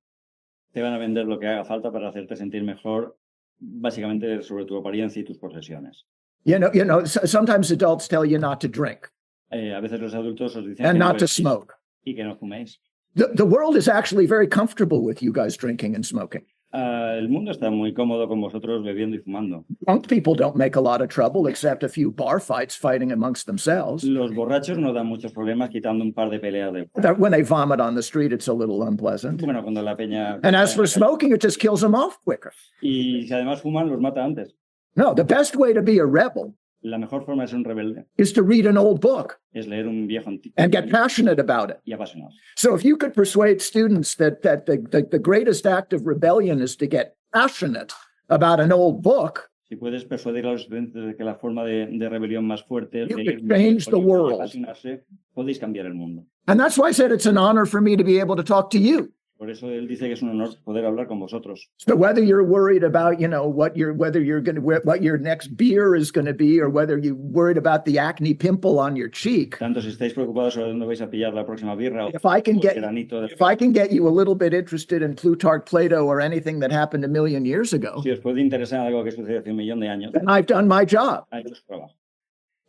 Te van a vender lo que haga falta para hacerte sentir mejor, básicamente sobre tu apariencia y tus posesiones. You know, sometimes adults tell you not to drink A veces los adultos os dicen and que no not to bebéis smoke. y que no fuméis. The world is actually very comfortable with you guys drinking and smoking. El mundo está muy cómodo con vosotros bebiendo y fumando. Drunk people don't make a lot of trouble except a few bar fights fighting amongst themselves. Los borrachos no dan muchos problemas quitando un par de peleas de... That when they vomit on the street, it's a little unpleasant. Bueno, cuando la peña... And as for smoking, it just kills them off quicker. Y si además fuman, los mata antes. No, the best way to be a rebel La mejor forma de ser un rebelde is to read an old book es leer un viejo antiguo and get passionate about it. y apasionado. So if you could persuade students that the greatest act of rebellion is to get passionate about an old book, Si puedes persuadir a los estudiantes de que la forma de rebelión más fuerte es You leer could change the y world. apasionarse, podéis cambiar el mundo. and that's why I said it's an honor for me to be able to talk to you. Por eso él dice que es un honor poder hablar con vosotros. So whether you're worried about, what your next beer is going to be, or whether you're worried about the acne pimple on your cheek, Tanto si estáis preocupados sobre dónde vais a pillar la próxima birra o if I can el get granito de... if I can get you a little bit interested in Plutarch, Plato, or anything that happened a million years ago, Si os puede interesar algo que sucedió hace 1.000.000 de años, then I've done my job. ha hecho su trabajo.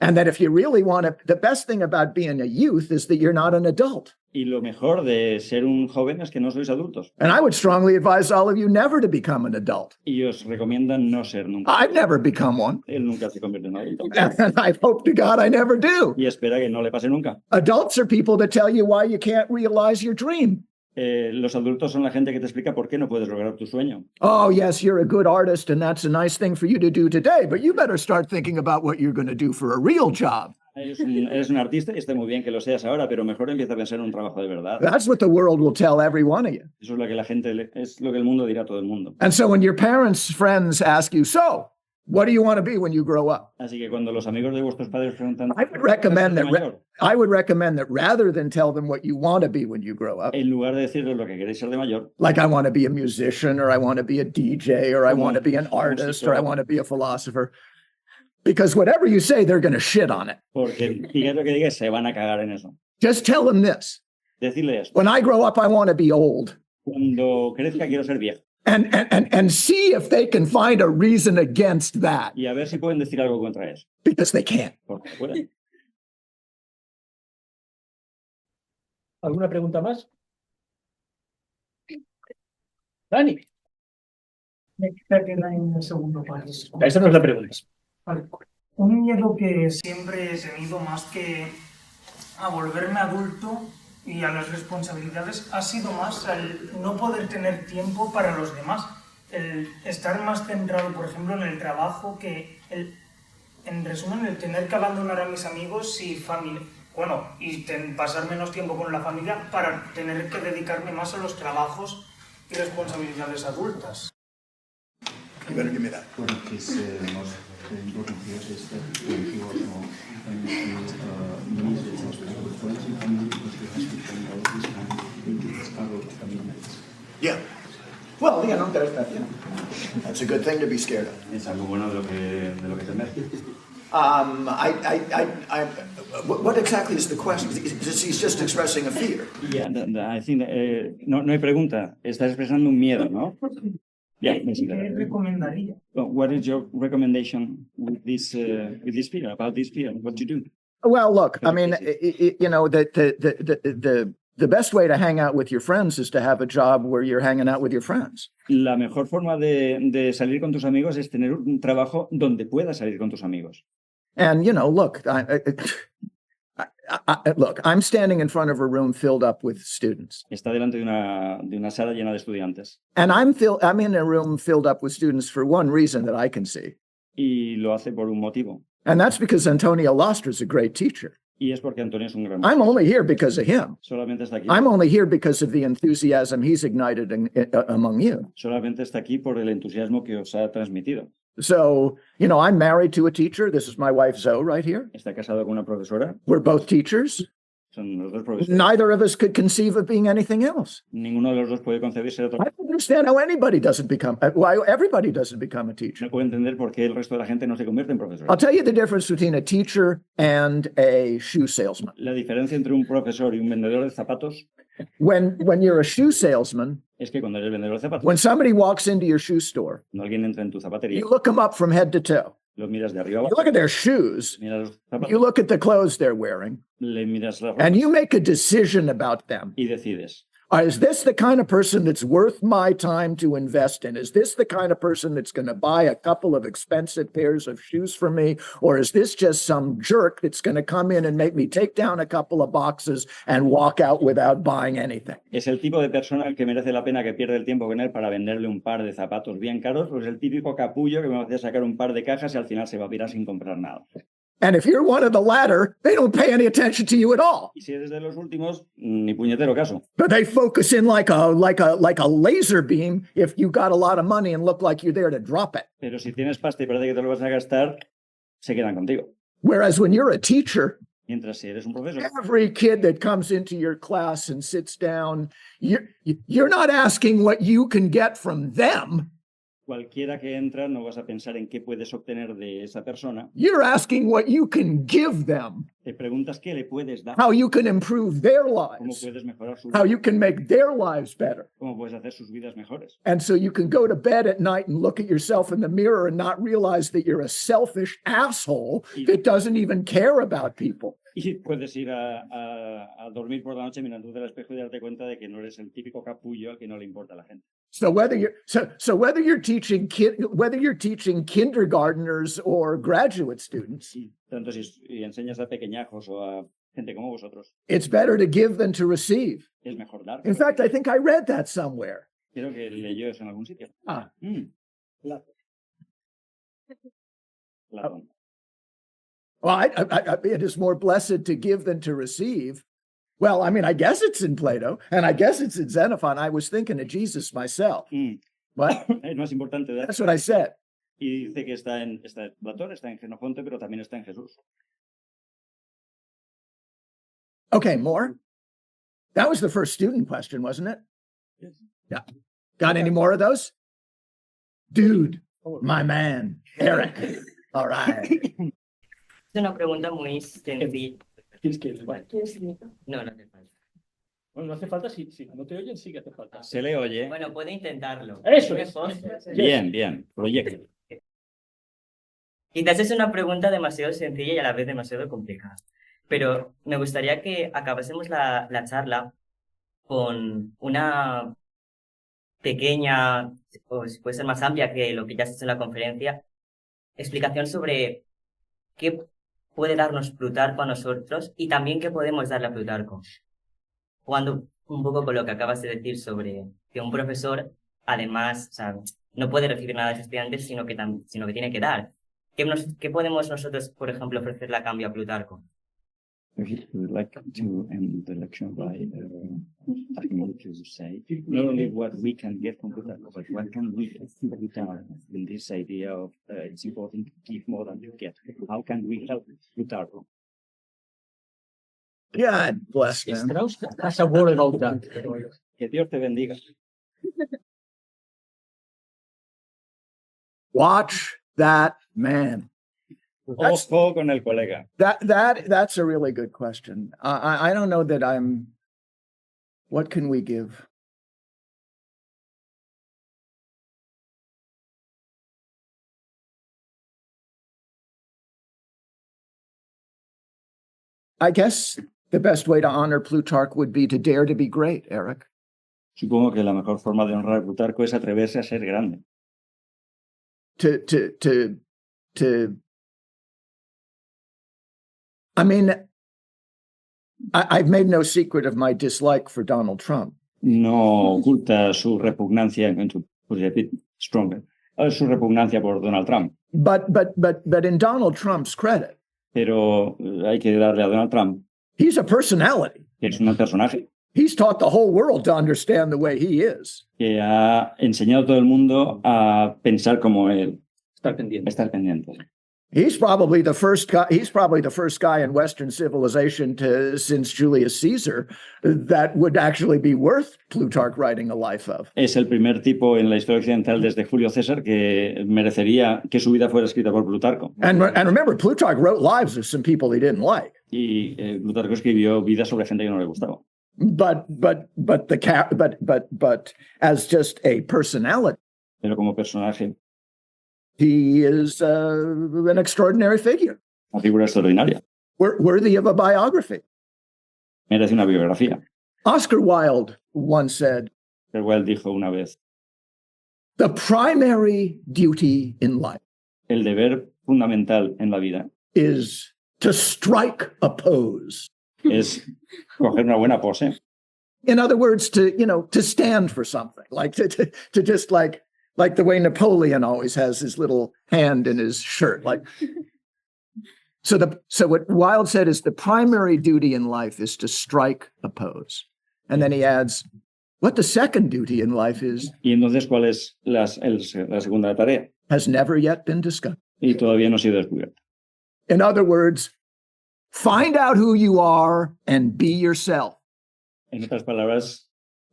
And that if you really want to, the best thing about being a youth is that you're not an adult. Y lo mejor de ser un joven es que no sois adultos. And I would strongly advise all of you never to become an adult. Y os recomiendan no ser nunca. I've never become one. Él nunca se convierte en adulto. And I hope to God I never do. Y espera que no le pase nunca. Adults are people that tell you why you can't realize your dream. Los adultos son la gente que te explica por qué no puedes lograr tu sueño. Oh, yes, you're a good artist and that's a nice thing for you to do today, but you better start thinking about what you're going to do for a real job. Eres un artista y está muy bien que lo seas ahora, pero mejor empieza a pensar en un trabajo de verdad. That's what the world will tell every one of you. Eso es lo que la gente, es lo que el mundo dirá a todo el mundo. And so when your parents' friends ask you, so, what do you want to be when you grow up? Así que cuando los amigos de vuestros padres preguntan, I would recommend "¿Quieres ser mayor?", I would recommend that rather than tell them what you want to be when you grow up, en lugar de decirles lo que queréis ser de mayor, like I want to be a musician or I want to be a DJ or I want to be an artist or I want to be a philosopher, because whatever you say, they're going to shit on it. porque digas lo que digas, se van a cagar en eso. Just tell them this. Decirle esto, When I grow up, I want to be old. cuando crezca quiero ser viejo. And see if they can find a reason against that, Y a ver si pueden decir algo contra eso. because they can't. Porque pueden. ¿Alguna pregunta más? Dani, Me queda en el segundo país. esa no es la pregunta. Vale. Un miedo que siempre he tenido más que a volverme adulto y a las responsabilidades ha sido más el no poder tener tiempo para los demás. El estar más centrado, por ejemplo, en el trabajo que en resumen, el tener que abandonar a mis amigos y familia. Bueno, y pasar menos tiempo con la familia para tener que dedicarme más a los trabajos y responsabilidades adultas. You better give me that. One of his most important fears is that when he was more and he needs responsibility for family because he has to spend all his time into his adult commitments. Yeah. Well, that's a good thing to be scared of. Es algo bueno de lo que temer. What exactly is the question? He's just expressing a fear. Yeah, I think no hay pregunta. Estás expresando un miedo, ¿no? Yeah, ¿Qué recomendaría? What is your recommendation with this fear, about this fear? What to do? Well, look, I mean, the best way to hang out with your friends is to have a job where you're hanging out with your friends. La mejor forma de salir con tus amigos es tener un trabajo donde puedas salir con tus amigos. And, look, look, I'm standing in front of a room filled up with students. Está delante de una sala llena de estudiantes. And I'm in a room filled up with students for one reason that I can see. Y lo hace por un motivo. And that's because Antonio Lastra is a great teacher. Y es porque Antonio es un gran I'm only here because of him. Solamente está aquí. I'm only here because of the enthusiasm he's ignited among you. Solamente está aquí por el entusiasmo que os ha transmitido. So, I'm married to a teacher. This is my wife, Zoe, right here. Está casado con una profesora. We're both teachers. Son los dos profesores. Neither of us could conceive of being anything else. Ninguno de los dos puede concebirse de otra I don't understand how why everybody doesn't become a teacher. No puede entender por qué el resto de la gente no se convierte en profesor. I'll tell you the difference between a teacher and a shoe salesman. La diferencia entre un profesor y un vendedor de zapatos When you're a shoe salesman, es que cuando eres vendedor de zapatos, when somebody walks into your shoe store, cuando alguien entra en tu zapatería, you look them up from head to toe. los miras de arriba You abajo, look at their shoes, miras los you zapatos, look at the clothes they're wearing, le miras la ropa and you make a decision about them. y decides. Is this the kind of person that's worth my time to invest in? Is this the kind of person that's going to buy a couple of expensive pairs of shoes for me? Or is this just some jerk that's going to come in and make me take down a couple of boxes and walk out without buying anything? ¿Es el tipo de persona que merece la pena que pierde el tiempo con él para venderle un par de zapatos bien caros? ¿O es el típico capullo que me va a hacer sacar un par de cajas y al final se va a pirar sin comprar nada? And if you're one of the latter, they don't pay any attention to you at all. Y si eres de los últimos, ni puñetero caso. But they focus in like a laser beam if you got a lot of money and look like you're there to drop it. Pero si tienes pasta y parece que te lo vas a gastar, se quedan contigo. Whereas when you're a teacher, Mientras si eres un profesor, every kid that comes into your class and sits down, you're not asking what you can get from them. cualquiera que entra no vas a pensar en qué puedes obtener de esa persona. You're asking what you can give them, Te preguntas qué le puedes dar, how you can improve their cómo lives, puedes mejorar su how vida, you can make their lives better. cómo puedes hacer sus vidas mejores. And so you can go to bed at night and look at yourself in the mirror and not realize that you're a selfish asshole that doesn't even care about people. Y puedes ir a dormir por la noche mirándote al espejo y darte cuenta de que no eres el típico capullo al que no le importa a la gente. So whether you're teaching kindergartners or graduate students, Y tanto si enseñas a pequeñajos o a gente como vosotros, it's better to give than to receive. es mejor dar. In fact, I think I read that somewhere. Creo que leyó eso en algún sitio. Ah. Platón. Platón. Well, it is more blessed to give than to receive. Well, I mean, I guess it's in Plato, and I guess it's in Xenophon. I was thinking of Jesus myself. What? Es más importante dar. That's what I said. Y dice que está en Platón, está en Genofonte, pero también está en Jesús. Okay, more? That was the first student question, wasn't it? Yes. Yeah. Got any more of those? Dude, my man, Eric. All right. Es una pregunta muy sencilla. ¿Quieres que le vaya? No, no hace falta. Bueno, no hace falta, si no te oyen, sí que hace falta. Se le oye. Bueno, puedo intentarlo. Eso es. Mejor. Bien, bien. Proyecto. Quizás es una pregunta demasiado sencilla y a la vez demasiado complicada. Pero me gustaría que acabásemos la charla con una pequeña, o si puede ser más amplia que lo que ya se hecho en la conferencia, explicación sobre qué puede darnos Plutarco a nosotros y también qué podemos darle a Plutarco. Jugando un poco con lo que acabas de decir sobre que un profesor, además, o sea, no puede recibir nada de sus estudiantes, sino que tiene que dar. ¿Qué podemos nosotros, por ejemplo, ofrecerle a cambio a Plutarco? We would like to end the lecture by asking you to say not only what we can get from Plutarco, but what can we put down in this idea of it's important to give more than you get. How can we help Plutarco? God bless them. Strauss has a word about that. Que Dios te bendiga. Watch that man. Ojo con el colega. That's a really good question. I don't know that what can we give? I guess the best way to honor Plutarch would be to dare to be great, Eric. Supongo que la mejor forma de honrar a Plutarco es atreverse a ser grande. I mean, I've made no secret of my dislike for Donald Trump. No oculta su repugnancia, su repugnancia por Donald Trump. But in Donald Trump's credit, Pero hay que darle a Donald Trump, he's a personality. que es un personaje He's taught the whole world to understand the way he is. que ha enseñado a todo el mundo a pensar como él. Estar pendiente. Estar pendiente. He's probably the first guy in Western civilization since Julius Caesar that would actually be worth Plutarch writing a life of. Es el primer tipo en la historia occidental desde Julio César que merecería que su vida fuera escrita por Plutarco. And remember, Plutarch wrote lives of some people he didn't like. Y Plutarco escribió vidas sobre gente que no le gustaba. But as just a personality, Pero como personaje, he is an extraordinary figure, una figura extraordinaria. worthy of a biography. Merece una biografía. Oscar Wilde once said, El cual dijo una vez, the primary duty in life el deber fundamental en la vida is to strike a pose. es coger una buena pose. In other words, to stand for something, like to just like the way Napoleon always has his little hand in his shirt. So what Wilde said is the primary duty in life is to strike a pose. And then he adds, what the second duty in life is Y entonces, ¿cuál es la segunda tarea? has never yet been discovered. Y todavía no ha sido descubierta. In other words, find out who you are and be yourself. En otras palabras,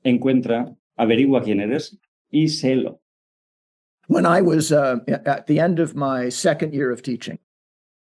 encuentra, averigua quién eres y sélo. When I was at the end of my second year of teaching,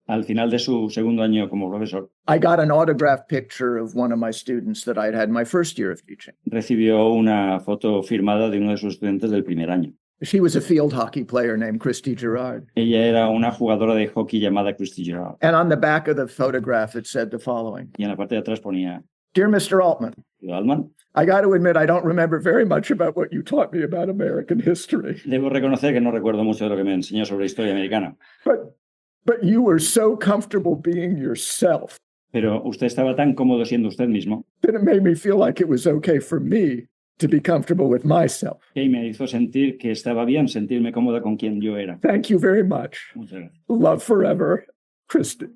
Al final de su segundo año como profesor, I got an autographed picture of one of my students that I'd had my first year of teaching. recibió una foto firmada de uno de sus estudiantes del primer año. She was a field hockey player named Christy Gerard. Ella era una jugadora de hockey llamada Christy Gerard. And on the back of the photograph, it said the following. Y en la parte de atrás ponía, Dear Mr. Altman, Altman, I got to admit, I don't remember very much about what you taught me about American history. debo reconocer que no recuerdo mucho de lo que me enseñó sobre historia americana, But you were so comfortable being yourself pero usted estaba tan cómodo siendo usted mismo that it made me feel like it was okay for me to be comfortable with myself. que me hizo sentir que estaba bien sentirme cómoda con quien yo era. Thank you very much. Muchas gracias. Love forever, Christy.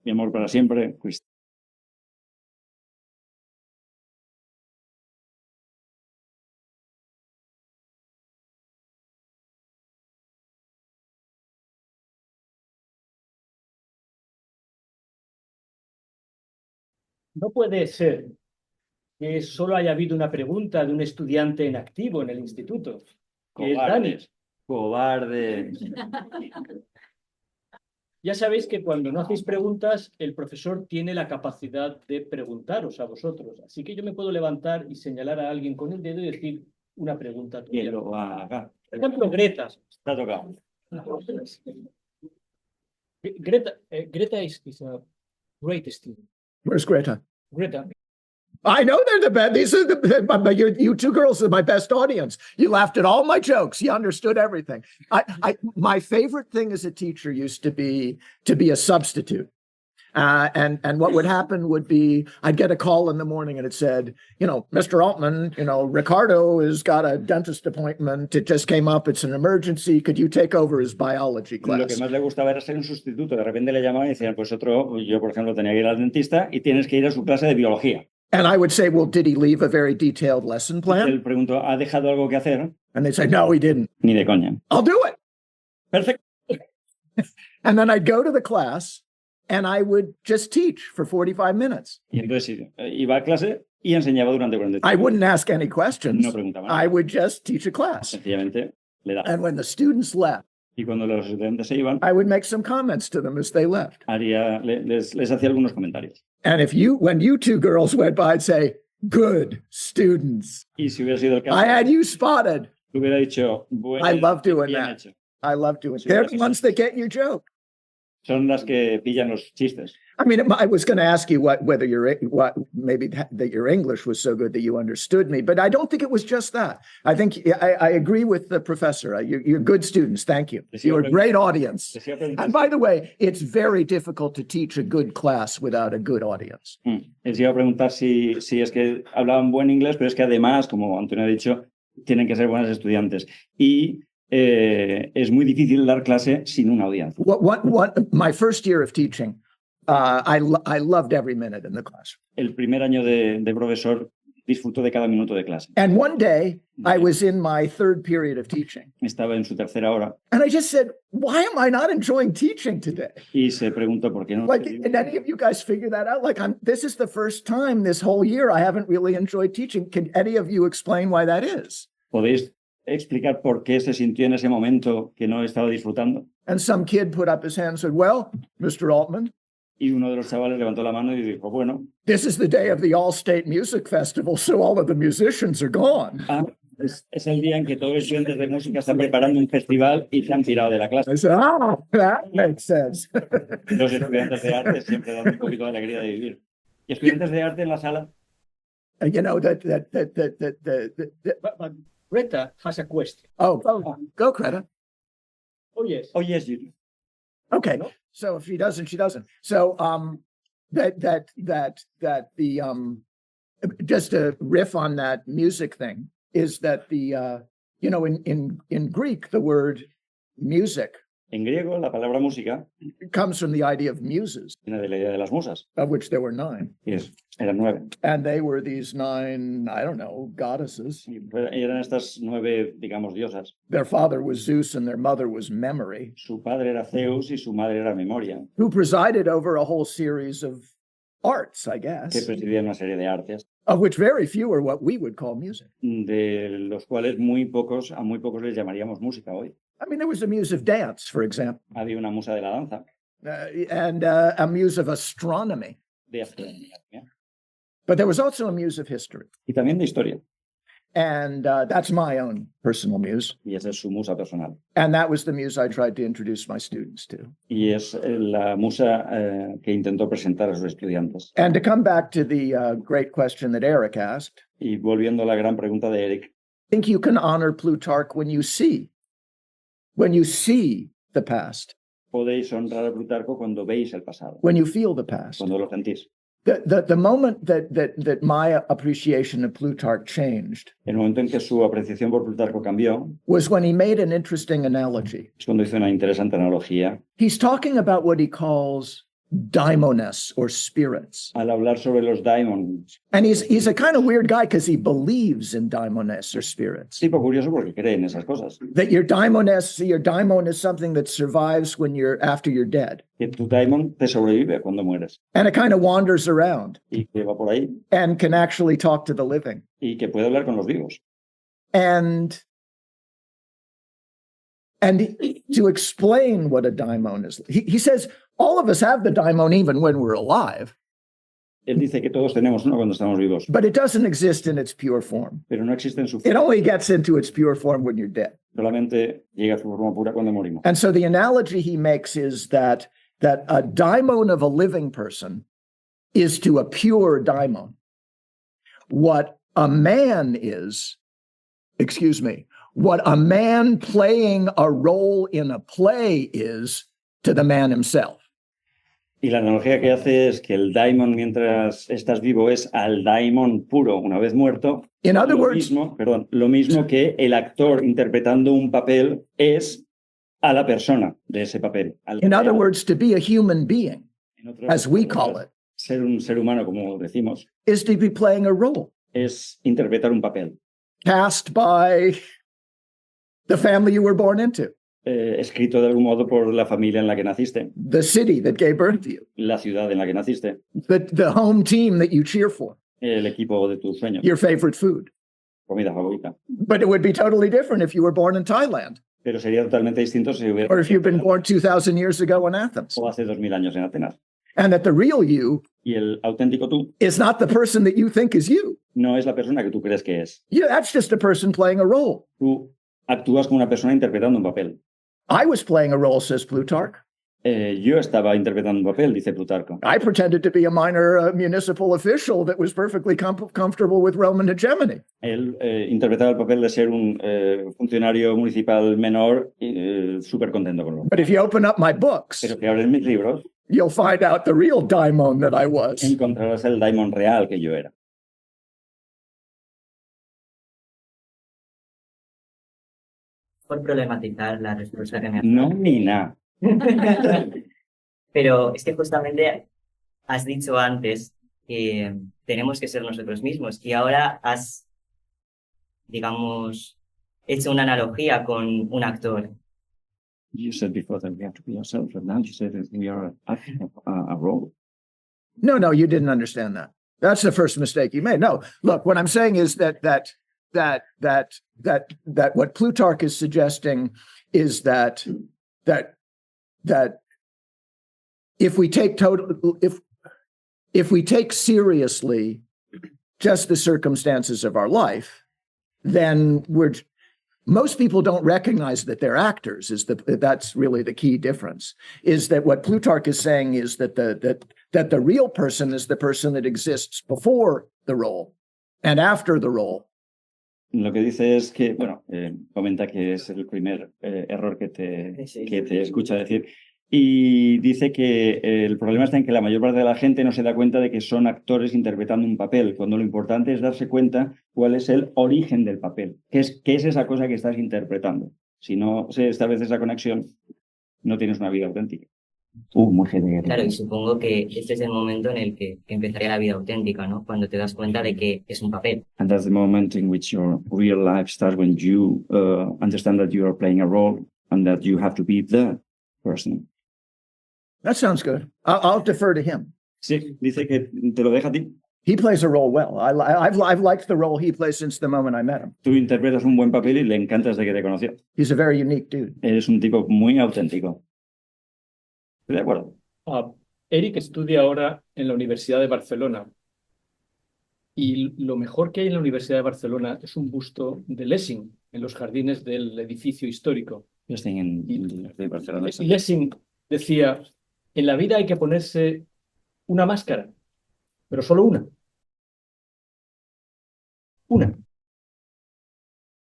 Mi amor para siempre, Christy. No puede ser que solo haya habido una pregunta de un estudiante en activo en el instituto, que es Dani. Cobardes. Ya sabéis que cuando no hacéis preguntas, el profesor tiene la capacidad de preguntaros a vosotros. Así que yo me puedo levantar y señalar a alguien con el dedo y decir una pregunta tuya. Que lo haga. Por ejemplo, Greta. Está tocado. Greta is a great student. Where's Greta? Greta. I know they're the best. These are but you two girls are my best audience. You laughed at all my jokes. You understood everything. My favorite thing as a teacher used to be a substitute. And what would happen would be I'd get a call in the morning and it said, Mr. Altman, Ricardo has got a dentist appointment. It just came up. It's an emergency. Could you take over his biology Lo que class? más le gustaba era ser un sustituto. De repente le llamaban y decían, pues yo por ejemplo tenía que ir al dentista y tienes que ir a su clase de biología. And I would say, well, did he leave a very detailed lesson plan? Él preguntó, ¿ha dejado algo que hacer? And they'd say, no, he didn't. Ni de coña. I'll do it. Perfecto. And then I'd go to the class and I would just teach for 45 minutes. Y entonces iba a clase y enseñaba durante 45 I wouldn't ask any questions. No preguntaba nada. I would just teach a class. Sencillamente le daba. And when the students left, Y cuando los estudiantes se iban, I would make some comments to them as they left. les hacía algunos comentarios. And when you two girls went by, I'd say, good students. Y si hubiera sido el caso, I had you spotted. hubiera dicho, bueno, I love doing bien that. hecho. I love doing it. Sí, They're sí, the sí. ones that get your joke. Son las que pillan los chistes. I mean, I was going to ask you maybe that your English was so good that you understood me, but I don't think it was just that. I think I agree with the professor. You're good students. Thank you. You're a great audience. Les iba a preguntar, And by the way, it's very difficult to teach a good class without a good audience. les iba a preguntar si es que hablaban buen inglés, pero es que además, como Antonio ha dicho, tienen que ser buenos estudiantes. Y es muy difícil dar clase sin una audiencia. My first year of teaching, I loved every minute in the class. El primer año de profesor disfrutó de cada minuto de clase. And one day I was in my third period of teaching. Estaba en su tercera hora And I just said, why am I not enjoying teaching today? y se preguntó por qué no. Like, did any of you guys figure that out? Like, this is the first time this whole year I haven't really enjoyed teaching. Can any of you explain why that is? ¿Podéis explicar por qué se sintió en ese momento que no estaba disfrutando? And some kid put up his hand and said, well, Mr. Altman, Y uno de los chavales levantó la mano y dijo, bueno, this is the day of the All-State Music Festival, so all of the musicians are gone. es el día en que todos los estudiantes de música están preparando un festival y se han tirado de la clase. I said, that makes sense. Los estudiantes de arte siempre dan un poquito de alegría de vivir. Y estudiantes de arte en la sala. You know, that But Greta has a question. go, Greta. Oh, yes. Oh, yes, you do. Okay, No? so if she doesn't, she doesn't. So, just to riff on that music thing is that in Greek, the word music En griego, la palabra música comes from the idea of muses, viene de la idea de las musas, of which there were 9. y eran 9. And they were these 9, I don't know, goddesses. Y eran estas 9, digamos, diosas. Their father was Zeus and their mother was Memory, Su padre era Zeus y su madre era Memoria, who presided over a whole series of arts, I que guess, presidían una serie de artes, of which very few are what we would call music. de los cuales a muy pocos les llamaríamos música hoy. I mean, there was a muse of dance, for example, Había una musa de la danza, and a muse of astronomy, de astronomía, ¿eh? but there was also a muse of history. Y también de historia, And that's my own personal muse. y esa es su musa personal. And that was the muse I tried to introduce my students to. Y es la musa que intentó presentar a sus estudiantes. And to come back to the great question that Eric asked, Y volviendo a la gran pregunta de Eric, I think you can honor Plutarch when you see the past, podéis honrar a Plutarco cuando veis el pasado, when you feel the past. cuando lo sentís. The moment that my appreciation of Plutarch changed El momento en que su apreciación por Plutarco cambió was when he made an interesting analogy. es cuando hizo una interesante analogía He's talking about what he calls daimones or spirits. al hablar sobre los daimons. And he's a kind of weird guy because he believes in daimones or spirits. Tipo curioso porque cree en esas cosas. That your daimon is something that survives after you're dead. Que tu daimon te sobrevive cuando mueres And it kind of wanders around y que va por ahí and can actually talk to the living. y que puede hablar con los vivos. And to explain what a daimon is, he says all of us have the daimon even when we're alive, Él dice que todos tenemos uno cuando estamos vivos, but it doesn't exist in its pure form. pero no existe en su It only gets into its pure form when you're dead. solamente llega a su forma pura cuando morimos. And so the analogy he makes is that a daimon of a living person is to a pure daimon what a man playing a role in a play is to the man himself. Y la analogía que hace es que el daimon mientras estás vivo es al daimon puro una vez muerto. In other words, Lo mismo que el actor interpretando un papel es a la persona de ese papel. in other words, to be a human being, En otras as we palabras, call it, ser un ser humano, como decimos, is to be playing a role es interpretar un papel cast by the family you were born into, escrito de algún modo por la familia en la que naciste, the city that gave birth to you, la ciudad en la que naciste, the home team that you cheer for, el equipo de tus sueños, your favorite food. comida favorita. But it would be totally different if you were born in Thailand Pero sería totalmente distinto si hubiera or if you've been born 2,000 years ago in Athens. o hace 2000 años en Atenas. And that the real you Y el auténtico tú is not the person that you think is you. no es la persona que tú crees que es. Yeah, that's just a person playing a role. Tú actúas como una persona interpretando un papel. I was playing a role, says Plutarch. Yo estaba interpretando un papel, dice Plutarco. I pretended to be a minor municipal official that was perfectly comfortable with Roman hegemony. Él interpretaba el papel de ser un funcionario municipal menor súper contento con lo. But if you open up my books, Pero si abres mis libros, you'll find out the real daimon that I was. encontrarás el daimon real que yo era. Por problematizar la respuesta que me has No, ni nada. Pero es que justamente has dicho antes que tenemos que ser nosotros mismos y ahora has, digamos, hecho una analogía con un actor. You said before that we have to be ourselves, but now you said that we are acting a role. No, you didn't understand that. That's the first mistake you made. No, look, what I'm saying is that what Plutarch is suggesting is that if we take seriously just the circumstances of our life, then most people don't recognize that they're actors. That's really the key difference. Is that what Plutarch is saying is that the real person is the person that exists before the role, And after the role, Lo que dice es que, bueno, comenta que es el primer error que te escucha decir. Y dice que el problema está en que la mayor parte de la gente no se da cuenta de que son actores interpretando un papel, cuando lo importante es darse cuenta cuál es el origen del papel, qué es esa cosa que estás interpretando. Si no se establece esa conexión, no tienes una vida auténtica. Muy genial. Claro, y supongo que este es el momento en el que empezaría la vida auténtica, ¿no? Cuando te das cuenta de que es un papel. And that's the moment in which your real life starts, when you understand that you are playing a role and that you have to be the person. that sounds good. I'll defer to him. Sí, dice que te lo deja a ti. He plays a role well. I've liked the role he plays since the moment I met him. Tú interpretas un buen papel y le encanta desde que te conoció. He's a very unique dude. Eres un tipo muy auténtico. Estoy de acuerdo. Eric estudia ahora en la Universidad de Barcelona y lo mejor que hay en la Universidad de Barcelona es un busto de Lessing en los jardines del edificio histórico. Yo estoy en Barcelona. Y Lessing decía, en la vida hay que ponerse una máscara, pero solo una. Una.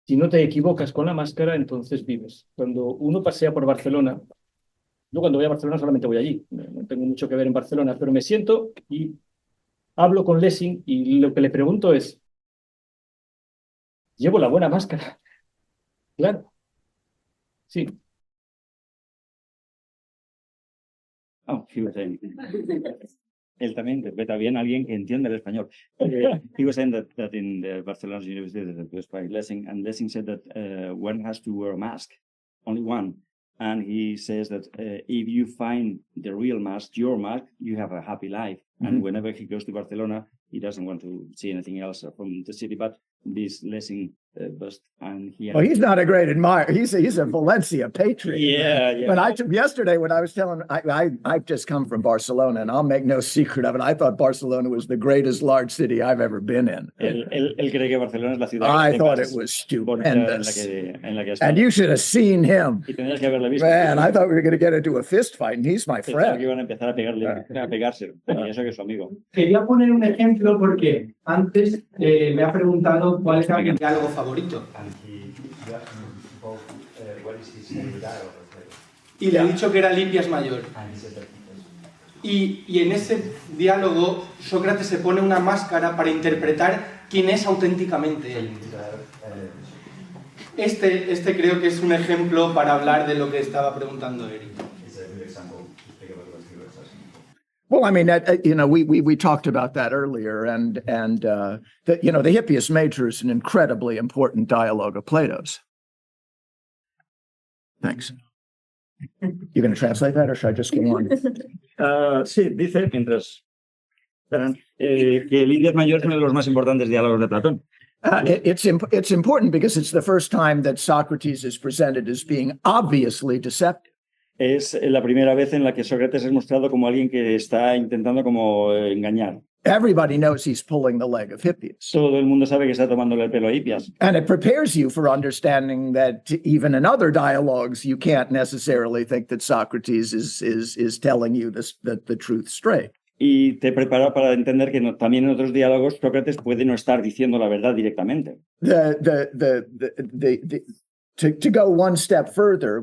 Si no te equivocas con la máscara, entonces vives. Cuando uno pasea por Barcelona, yo cuando voy a Barcelona solamente voy allí, no tengo mucho que ver en Barcelona, pero me siento y hablo con Lessing y lo que le pregunto es, ¿llevo la buena máscara? Claro. Sí. He was saying. Él también interpreta bien a alguien que entiende el español. He was saying that in the Barcelona University that was by Lessing, and Lessing said that one has to wear a mask, only one. And he says that if you find the real mask, your mask, you have a happy life. Mm-hmm. And whenever he goes to Barcelona, he doesn't want to see anything else from the city, but this Lessing bust. And Well, he's not a great admirer. He's a Valencia patriot. Yeah. When yesterday when I was telling, I've just come from Barcelona, and I'll make no secret of it. I thought Barcelona was the greatest large city I've ever been in. Él cree que Barcelona es la ciudad. I thought it was stupendous. En la que And you should have seen him. Y tendrías que haberle visto. Man, I thought we were going to get into a fist fight, and he's my Pensaba que friend. iban a empezar a pegarse. Y eso que es su amigo. Quería poner un ejemplo porque antes me ha preguntado cuál es mi diálogo favorito. Y le he dicho que era Limpias Mayor. Y en ese diálogo Sócrates se pone una máscara para interpretar quién es auténticamente él. Este creo que es un ejemplo para hablar de lo que estaba preguntando Eric. Well, I mean, we talked about that earlier, and the Hippias Major is an incredibly important dialogue of Plato's. Thanks. You going to translate that, or should I just go on? Sí, dice, mientras que Limpias Mayor es uno de los más importantes diálogos de Platón. It's important because it's the first time that Socrates is presented as being obviously deceptive. Es la primera vez en la que Sócrates es mostrado como alguien que está intentando como engañar. Everybody knows he's pulling the leg of Hippias. Todo el mundo sabe que está tomándole el pelo a Hippias. And it prepares you for understanding that even in other dialogues, you can't necessarily think that Socrates is telling you the truth straight. Y te prepara para entender que también en otros diálogos Sócrates puede no estar diciendo la verdad directamente. To go one step further,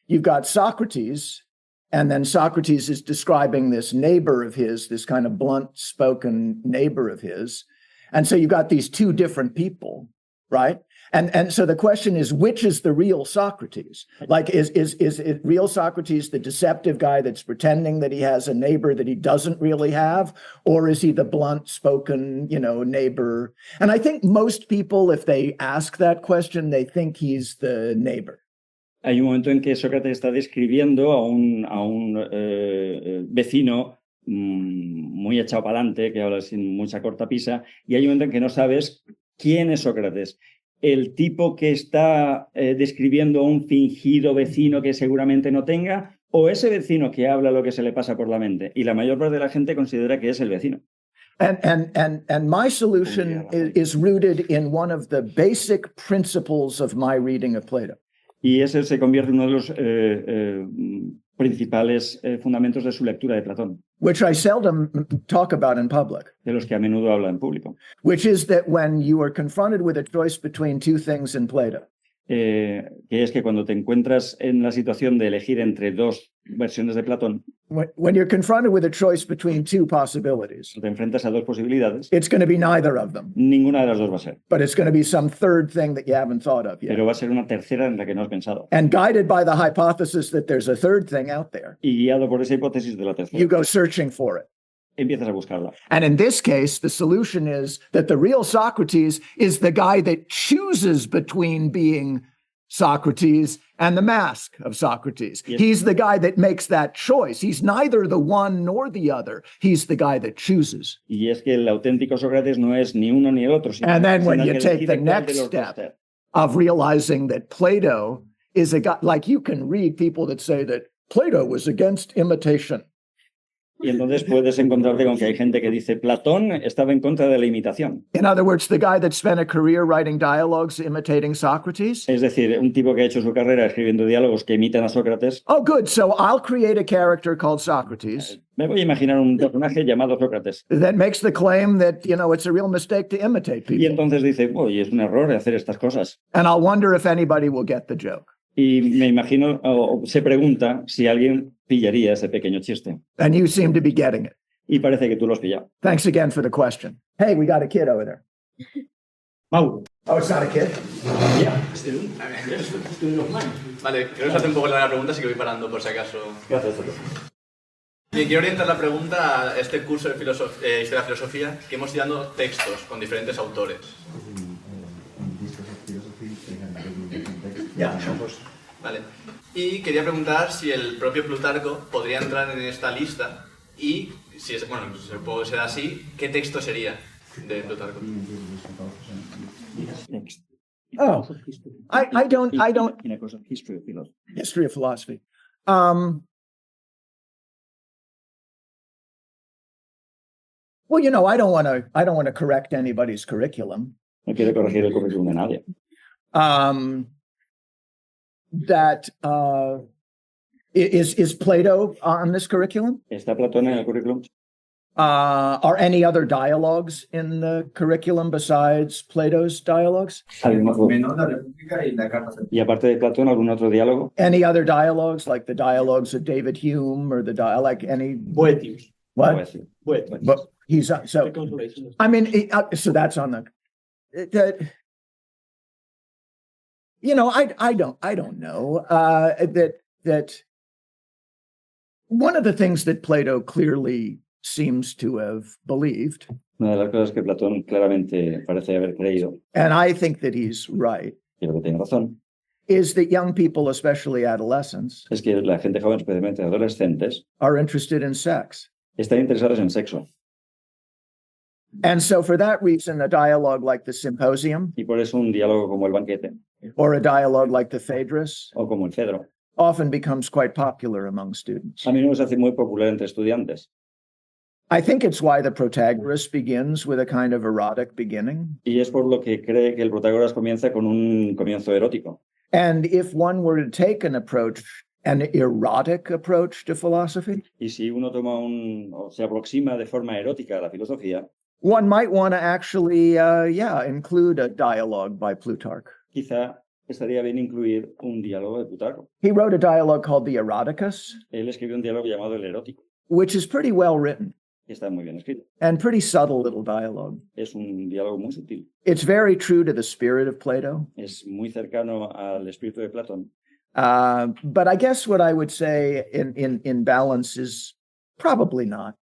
you've got Socrates, and then Socrates is describing this neighbor of his, this kind of blunt-spoken neighbor of his. And so you've got these two different people, right? And so the question is, which is the real Socrates? Like, is it real Socrates the deceptive guy that's pretending that he has a neighbor that he doesn't really have? Or is he the blunt-spoken, neighbor? And I think most people, if they ask that question, they think he's the neighbor. Hay un momento en que Sócrates está describiendo a un vecino muy echado para adelante, que habla sin mucha cortapisa, y hay un momento en que no sabes quién es Sócrates. El tipo que está describiendo a un fingido vecino que seguramente no tenga, o ese vecino que habla lo que se le pasa por la mente. Y la mayor parte de la gente considera que es el vecino. And my solution is rooted in one of the basic principles of my reading of Plato. Y ese se convierte en uno de los principales fundamentos de su lectura de Platón, which I seldom talk about in public, de los que a menudo habla en público. which is that when you are confronted with a choice between two things in Plato, Que es que cuando te encuentras en la situación de elegir entre dos versiones de Platón, when you're confronted with a choice between two possibilities, te enfrentas a dos posibilidades, it's going to be neither of them, ninguna de las dos va a ser, but it's going to be some third thing that you haven't thought of yet. pero va a ser una tercera en la que no has pensado. And guided by the hypothesis that there's a third thing out there, Y guiado por esa hipótesis de la tercera, you go searching for it. empiezas a buscarla. And in this case, the solution is that the real Socrates is the guy that chooses between being Socrates and the mask of Socrates. Yes. He's the guy that makes that choice. He's neither the one nor the other. He's the guy that chooses. Y es que el auténtico Sócrates no es ni uno ni el otro, sino And then when sino you que take the decide cuál de next los dos step, ser. of realizing that Plato is a guy, like you can read people that say that Plato was against imitation. Y entonces puedes encontrarte con que hay gente que dice Platón estaba en contra de la imitación. In other words, the guy that spent a career writing dialogues imitating Socrates. Es decir, un tipo que ha hecho su carrera escribiendo diálogos que imitan a Sócrates. Oh, good. So I'll create a character called Socrates Me voy a imaginar un personaje llamado Sócrates. that makes the claim that, it's a real mistake to imitate Y people. entonces dice, oye, es un error hacer estas cosas. And I'll wonder if anybody will get the joke. Y me imagino, o se pregunta si alguien pillaría ese pequeño chiste. And you seem to be getting it. Y parece que tú lo has pillado. Thanks again for the question. Hey, we got a kid over there. Mauro. Oh, it's not a kid? Vale, creo que se hace un poco larga la pregunta, así que voy parando por si acaso. Gracias. Bien, quiero orientar la pregunta a este curso de Historia de la Filosofía, que hemos ido dando textos con diferentes autores. Vale. Y quería preguntar si el propio Plutarco podría entrar en esta lista y, si es, bueno, si puede ser así, ¿qué texto sería de Plutarco? Oh, I don't, In a course of history of philosophy. history of philosophy. Well, I don't want to correct anybody's curriculum. No quiere corregir el currículum de nadie. That is Plato on this curriculum? ¿Está Platón en el currículum? Are any other dialogues in the curriculum besides Plato's dialogues? Y aparte de Platón, ¿algún otro diálogo? Any other dialogues, like the dialogues of David Hume or like any? Boetius. What? Boetius. Boetius. But he's so. The consolation. I mean, so that's on the. That. I don't know that one of the things that Plato clearly seems to have believed, Una de las cosas que Platón claramente parece haber creído, and I think that he's right, y creo que tiene razón, is that young people, especially adolescents, es que la gente joven, especialmente adolescentes, are interested in sex. están interesados en sexo. And so for that reason, a dialogue like the Symposium Y por eso un diálogo como el banquete, or a dialogue like the Phaedrus o como el Cedro, often becomes quite popular among students. a menudo se hace muy popular entre estudiantes. I think it's why the Protagoras begins with a kind of erotic beginning. Y es por lo que cree que el Protágoras comienza con un comienzo erótico. And if one were to take an erotic approach to philosophy, Y si uno toma o se aproxima de forma erótica a la filosofía, one might want to actually, include a dialogue by Plutarch. quizá estaría bien incluir un diálogo de Plutarco. He wrote a dialogue called the Eroticus, Él escribió un diálogo llamado El Erótico, which is pretty well written que está muy bien escrito. and pretty subtle little dialogue. Es un diálogo muy sutil. It's very true to the spirit of Plato. Es muy cercano al espíritu de Platón. But I guess what I would say in balance is probably not.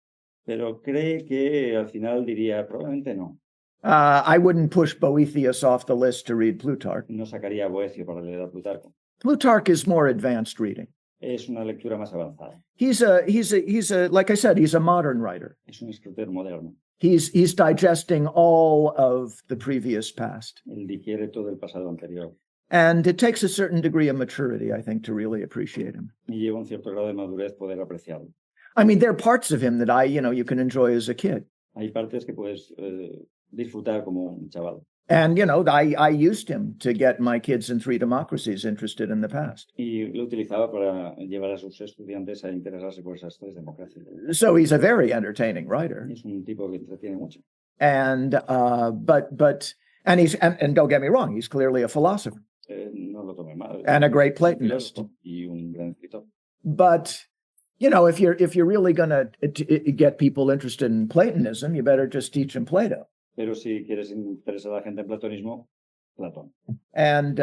Pero cree que al final diría, probablemente no. I wouldn't push Boethius off the list to read Plutarch. No sacaría a Boecio para leer a Plutarco. Plutarch is more advanced reading. Es una lectura más avanzada. He's a like I said, he's a modern writer. Es un escritor moderno. He's digesting all of the previous past. Él digiere todo el pasado anterior. And it takes a certain degree of maturity, I think, to really appreciate him. Y lleva un cierto grado de madurez poder apreciarlo. I mean, there are parts of him that you can enjoy as a kid. Hay partes que puedes disfrutar como un chaval. And, you know, I used him to get my kids in Three Democracies interested in the past. Y lo utilizaba para llevar a sus estudiantes a interesarse por esas tres democracias. So he's a very entertaining writer. Es un tipo que entretiene mucho. And, and don't get me wrong, he's clearly a philosopher No lo tome mal. and a great Es Platonist. filósofo y un gran escritor. But, you know, if you're really going to get people interested in Platonism, you better just teach them Plato. Pero si quieres interesar a la gente en platonismo, Platón. And,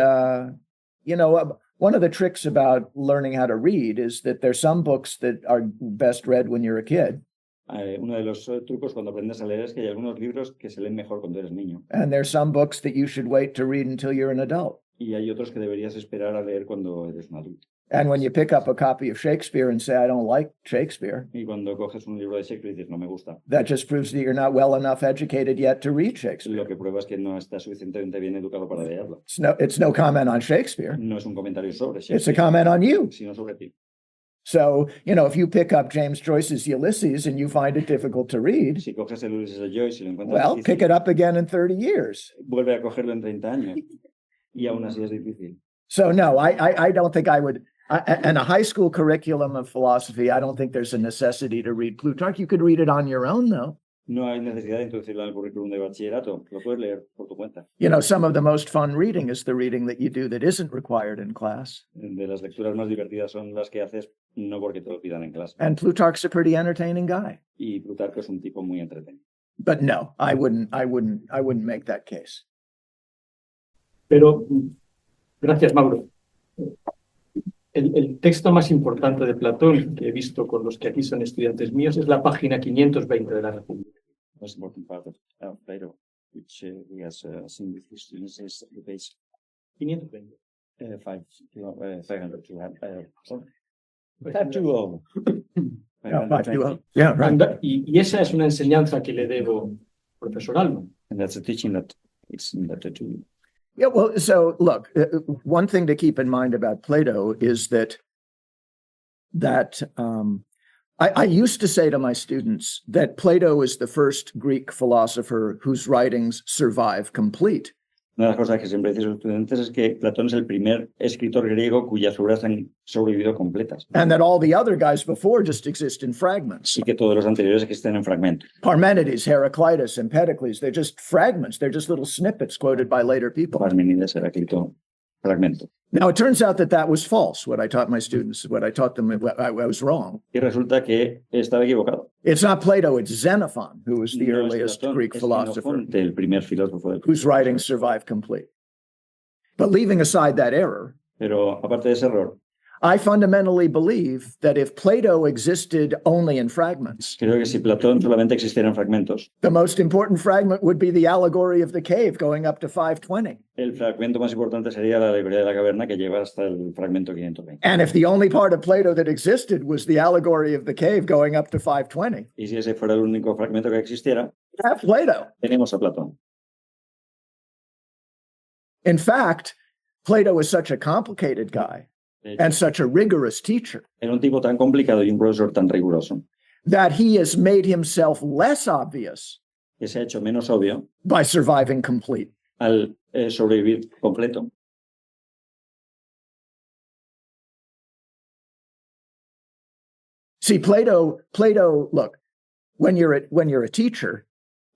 you know, one of the tricks about learning how to read is that there's some books that are best read when you're a kid. Uno de los trucos cuando aprendes a leer es que hay algunos libros que se leen mejor cuando eres niño. And there's some books that you should wait to read until you're an adult. Y hay otros que deberías esperar a leer cuando eres un adulto. And when you pick up a copy of Shakespeare and say, I don't like Shakespeare, Y cuando coges un libro de Shakespeare y dices, no me gusta, that just proves that you're not well enough educated yet to read Shakespeare. lo que prueba es que no estás suficientemente bien educado para leerlo. It's no comment on Shakespeare. No es un comentario sobre It's a Shakespeare, comment on you. sino sobre ti. So, you know, if you pick up James Joyce's Ulysses and you find it difficult to read, Si coges el Ulises de Joyce y lo encuentras well, difícil, pick it up again in 30 years. vuelve a cogerlo en 30 años. Y aún así es difícil. So, no, I don't think I would. And a high school curriculum of philosophy, I don't think there's a necessity to read Plutarch. You could read it on your own, though. No hay necesidad de introducirlo en el currículum de bachillerato. Lo puedes leer por tu cuenta. You know, some of the most fun reading is the reading that you do that isn't required in class. De las lecturas más divertidas son las que haces no porque te lo pidan en clase. And Plutarch's a pretty entertaining guy. Y Plutarco es un tipo muy entretenido. But no, I wouldn't make that case. Pero, gracias, Mauro. El texto más importante de Platón que he visto con los que aquí son estudiantes míos es la página 520 de la República. Most important part of Plato, which we has seen with his students, is the page 520. 500 to have. Sorry. 520. Yeah, 520. Yeah, right. Y esa es una enseñanza que le debo, profesor Alman. And that's a teaching that it's indebted to you. Yeah, well, so look, one thing to keep in mind about Plato is that I used to say to my students that Plato is the first Greek philosopher whose writings survive complete. Una de las cosas que siempre dicen los estudiantes es que Platón es el primer escritor griego cuyas obras han sobrevivido completas. And that all the other guys before just exist in fragments. Y que todos los anteriores existen en fragmentos. Parmenides, Heraclitus, Empedocles, they're just fragments. They're just little snippets quoted by later people. Parmenides, Heráclito, fragmento. Now, it turns out that was false, what I taught my students, what I taught them, I was wrong. Y resulta que estaba equivocado. It's not Plato, it's Xenophon, who was the No es earliest Platón, Greek es philosopher, Xenofonte, el primer filósofo del whose writings survive complete. But leaving aside that error, Pero aparte de ese error, I fundamentally believe that if Plato existed only in fragments, creo que si Platón solamente existiera en fragmentos, the most important fragment would be the allegory of the cave going up to 520. el fragmento más importante sería la alegoría de la caverna que lleva hasta el fragmento 520. And if the only part of Plato that existed was the allegory of the cave going up to 520, Y si ese fuera el único fragmento que existiera, have Plato. tenemos a Platón. In fact, Plato is such a complicated guy De hecho, and such a rigorous teacher era un tipo tan complicado y un profesor tan riguroso that he has made himself less obvious que se ha hecho menos obvio by surviving complete. al sobrevivir completo. See, Plato, look, when you're a teacher,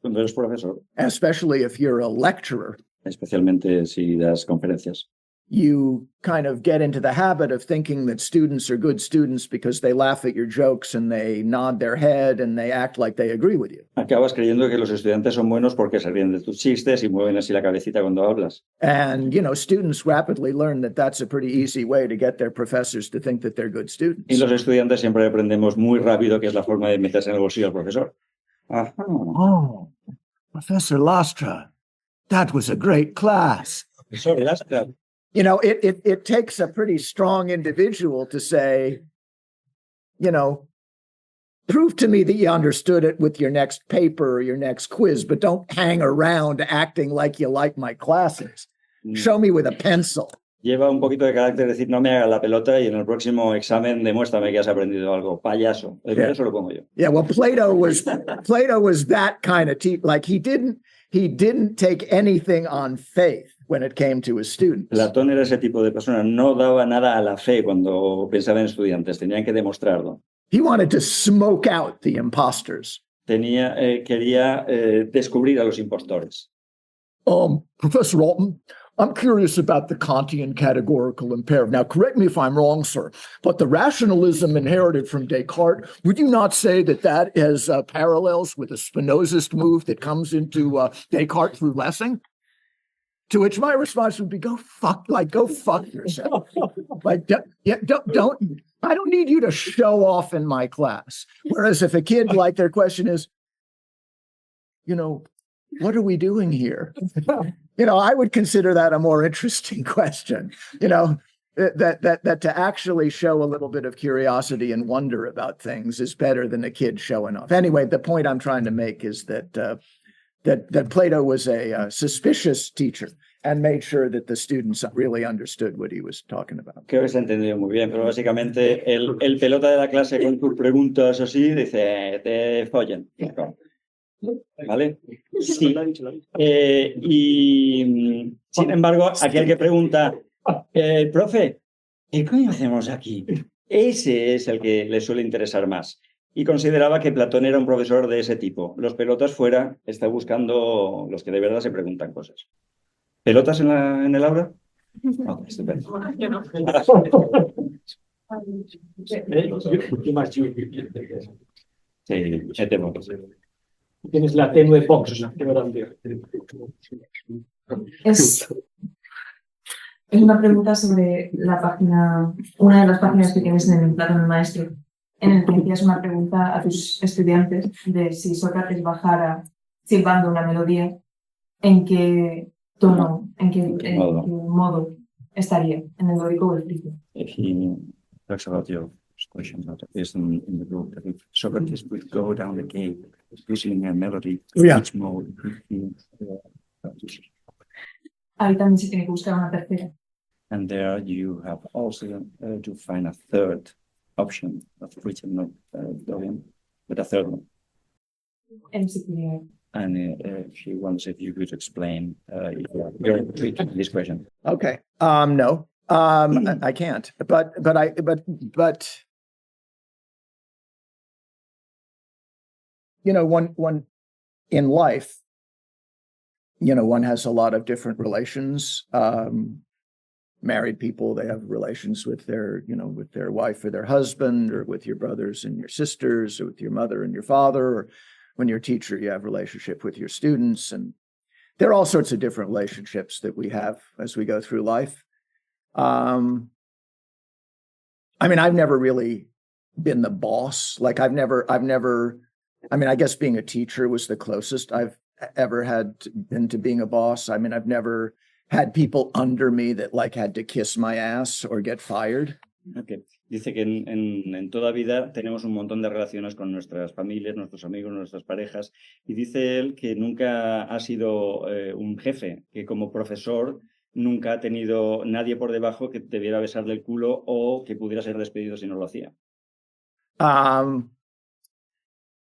Cuando eres profesor, especially if you're a lecturer, especialmente si das conferencias, you kind of get into the habit of thinking that students are good students because they laugh at your jokes and they nod their head and they act like they agree with you. acabas creyendo que los estudiantes son buenos porque se ríen de tus chistes y mueven así la cabecita cuando hablas. And, you know, students rapidly learn that that's a pretty easy way to get their professors to think that they're good students. Y los estudiantes siempre aprendemos muy rápido que es la forma de meterse en el bolsillo al profesor. Ajá. Oh, Professor Lastra, that was a great class. Profesor Lastra. You know, it takes a pretty strong individual to say, you know, prove to me that you understood it with your next paper or your next quiz, but don't hang around acting like you like my classes. Show me with a pencil. Lleva un poquito de carácter decir no me haga la pelota y en el próximo examen demuéstrame que has aprendido algo. Payaso. Eso lo pongo yo. Yeah, well, Plato was that kind of like he didn't he didn't take anything on faith when it came to his students. Platón era ese tipo de persona, no daba nada a la fe cuando pensaba en estudiantes, tenían que demostrarlo. He wanted to smoke out the imposters. Quería descubrir a los impostores. Professor Alton, I'm curious about the Kantian categorical imperative. Now, correct me if I'm wrong, sir, but the rationalism inherited from Descartes, would you not say that that has parallels with the Spinozist move that comes into Descartes through Lessing? To which my response would be, go fuck yourself. Like, don't, I don't need you to show off in my class. Whereas if a kid, like, their question is, you know, what are we doing here? You know, I would consider that a more interesting question, you know, that to actually show a little bit of curiosity and wonder about things is better than a kid showing off. Anyway, the point I'm trying to make is that that Plato was a suspicious teacher and made sure that the students really understood what he was talking about. Creo que se ha entendido muy bien, pero básicamente el pelota de la clase con tus preguntas así dice, te follen. ¿Vale? Sí. Y sin embargo, aquel que pregunta, profe, ¿qué coño hacemos aquí? Ese es el que le suele interesar más. Y consideraba que Platón era un profesor de ese tipo. Los pelotas fuera está buscando los que de verdad se preguntan cosas. ¿Pelotas en el aula? No, estupendo. Yo no. Sí, temo. Tienes la tenue box. Es una pregunta sobre la página, una de las páginas que tienes en el Platón el Maestro, en el que hacías una pregunta a tus estudiantes de si Sócrates bajara silbando una melodía, ¿en qué tono, en qué modo estaría? ¿En el dórico o el frigio? Talks about your question that is in the book that if Socrates would go down the cave using a melody, which mode Ahí también se tiene que buscar una tercera. And there you have also to find a third option of written not Dorian, but a third one. En Sicilia. And she wants if you could explain your retreat to this question. Okay. No. I can't. But you know, one in life, you know, one has a lot of different relations. Married people, they have relations with their, you know, with their wife or their husband, or with your brothers and your sisters, or with your mother and your father, or when you're a teacher, you have a relationship with your students. And there are all sorts of different relationships that we have as we go through life. I mean, I've never really been the boss. Like I mean, I guess being a teacher was the closest I've ever been to being a boss. I mean, I've never had people under me that like had to kiss my ass or get fired. Okay. Dice que en toda vida tenemos un montón de relaciones con nuestras familias, nuestros amigos, nuestras parejas, y dice él que nunca ha sido un jefe, que como profesor nunca ha tenido nadie por debajo que debiera besarle el culo o que pudiera ser despedido si no lo hacía.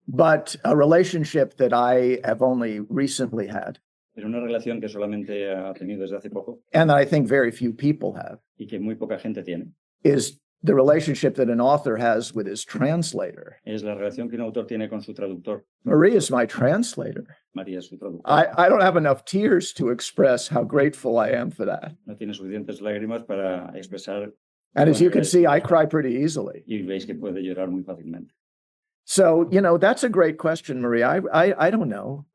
But a relationship that I have only recently had, Es una relación que solamente ha tenido desde hace poco and that I think very few people have, y que muy poca gente tiene. is the relationship that an author has with his translator. Es la relación que un autor tiene con su traductor. Maria is my translator. María es su traductor. I don't have enough tears to express how grateful I am for that. No tiene suficientes lágrimas para expresar. And as you can see, I cry pretty easily. Y veis que puede llorar muy fácilmente. So, you know, that's a great question, Maria. I don't know.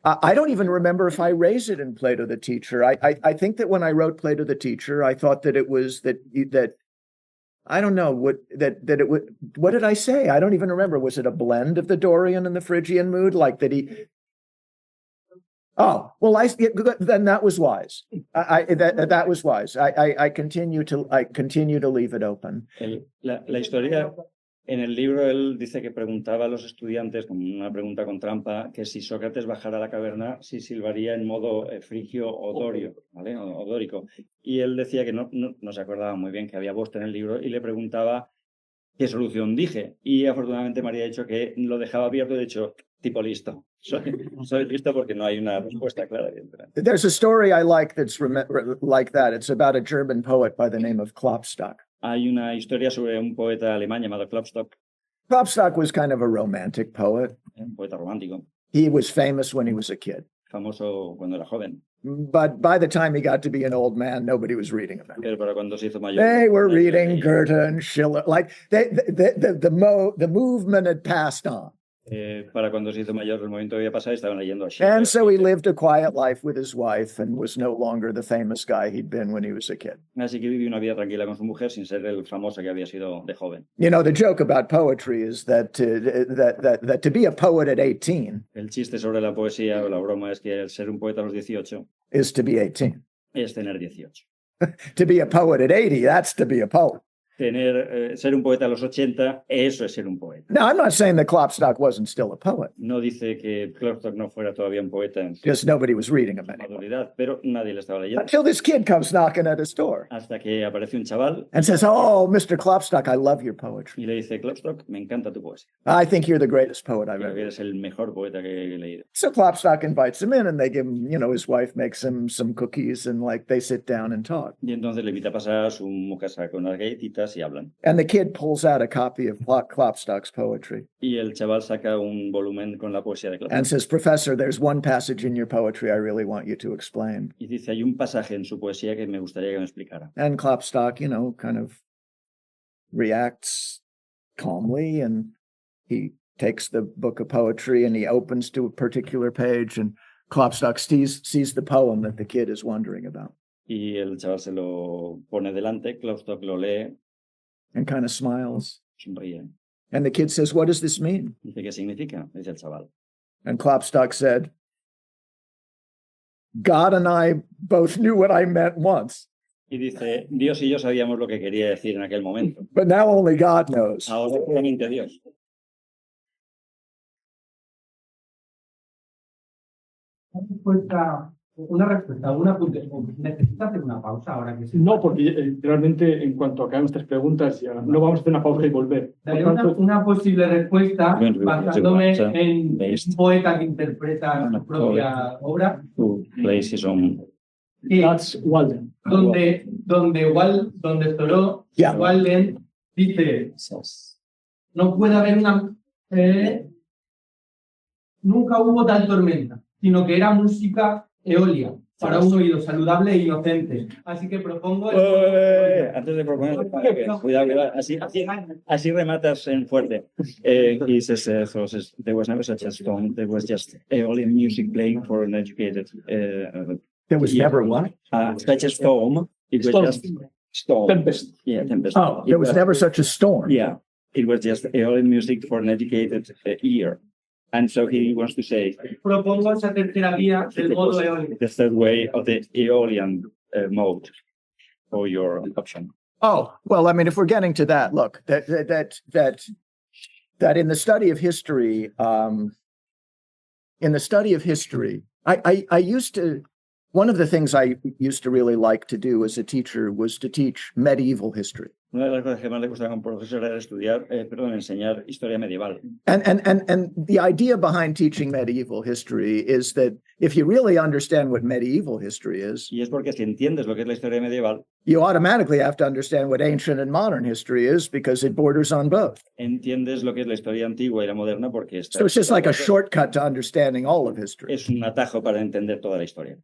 I don't even remember if I raised it in Plato the Teacher. I think that when I wrote Plato the Teacher, I thought that it was that I don't know what did I say? I don't even remember. Was it a blend of the Dorian and the Phrygian mood? Like that he. Oh, well, then that was wise. That was wise. I continue to leave it open. La historia. En el libro él dice que preguntaba a los estudiantes, como una pregunta con trampa, que si Sócrates bajara a la caverna, si silbaría en modo frigio o dorio, ¿vale? O dórico. Y él decía que no se acordaba muy bien que había puesto en el libro y le preguntaba ¿qué solución dije? Y afortunadamente María ha dicho que lo dejaba abierto, de hecho, tipo listo. Soy listo porque no hay una respuesta clara. There's a story I like that's like that. It's about a German poet by the name of Klopstock. Hay una historia sobre un poeta alemán llamado Klopstock, Klopstock was kind of a romantic poet. un poeta romántico, He was famous when he was a kid. famoso cuando era joven, But by the time he got to be an old man, nobody was reading about him. pero para cuando se hizo mayor. They were nadie reading leía. Goethe and Schiller. Like the movement had passed on. Para cuando se hizo mayor, el momento había pasado y estaban leyendo a Schiller. And so he lived a quiet life with his wife and was no longer the famous guy he'd been when he was a kid. Así que vivió una vida tranquila con su mujer sin ser el famoso que había sido de joven. You know, the joke about poetry is that to be a poet at 18 El chiste sobre la poesía o la broma es que el ser un poeta a los 18 is to be 18. es tener 18. To be a poet at 80, that's to be a poet. Ser un poeta a los 80, eso es ser un poeta. Now, I'm not saying that Klopstock wasn't still a poet. No dice que Klopstock no fuera todavía un poeta en su Just nobody was reading him anymore. maduridad, pero nadie le estaba leyendo. Until this kid comes knocking at his door Hasta que aparece un chaval and says, "Oh, Mr. Klopstock, I love your poetry. y le dice, Klopstock, me encanta tu poesía. I think you're the greatest poet I've Creo ever que read." eres el mejor poeta que he leído. So Klopstock invites him in and they give him, you know, his wife makes him some cookies and like they sit down and talk. Y entonces le invita a pasar, su mujer saca unas galletitas y hablan. And the kid pulls out a copy of Klopstock's poetry Y el chaval saca un volumen con la poesía de Klopstock. and says, "Professor, there's one passage in your poetry I really want you to explain." Y dice, hay un pasaje en su poesía que me gustaría que me explicara. And Klopstock, you know, kind of reacts calmly and he takes the book of poetry and he opens to a particular page and Klopstock sees the poem that the kid is wondering about Y el chaval se lo pone delante, Klopstock lo lee, and kind of smiles. sonríe. And the kid says, "What does this mean?" Dice, ¿qué significa? Dice el chaval. And Klopstock said, "God and I both knew what I meant once, Y dice, Dios y yo sabíamos lo que quería decir en aquel momento. but now only God knows." Ahora solamente Dios. Una respuesta, un apunte. ¿Necesita hacer una pausa ahora que se... No, porque realmente en cuanto acaben estas preguntas ya no vamos a hacer una pausa y volver. Por Daré tanto, una posible respuesta basándome en un poeta que interpreta su propia obra, Who plays his own. que that's Walden. donde Thoreau, Yeah. Walden dice, no puede haber nunca hubo tal tormenta, sino que era música eólica para un oído saludable e inocente. Así que propongo... Antes de proponer, cuidado, así rematas en fuerte. He says, there was never such a storm, there was just Aeolian music playing for an educated. There was never what? Such a storm. It was Storm. just storm. Tempest. Yeah, tempest. Oh, there was never such a storm. Yeah, it was just Aeolian music for an educated ear. And so he wants to say Propongo esa tercera vía del modo eólico. the third way of the Aeolian mode for your option. Oh, well, I mean, if we're getting to that, look, that in the study of history, I used to, one of the things I used to really like to do as a teacher was to teach medieval history. Una de las cosas que más le gustaba como profesor era enseñar historia medieval. And the idea behind teaching medieval history is that if you really understand what medieval history is, Y es porque si entiendes lo que es la historia medieval, you automatically have to understand what ancient and modern history is because it borders on both. entiendes lo que es la historia antigua y la moderna porque So it's just like a shortcut to understanding all of history. es un atajo para entender toda la historia.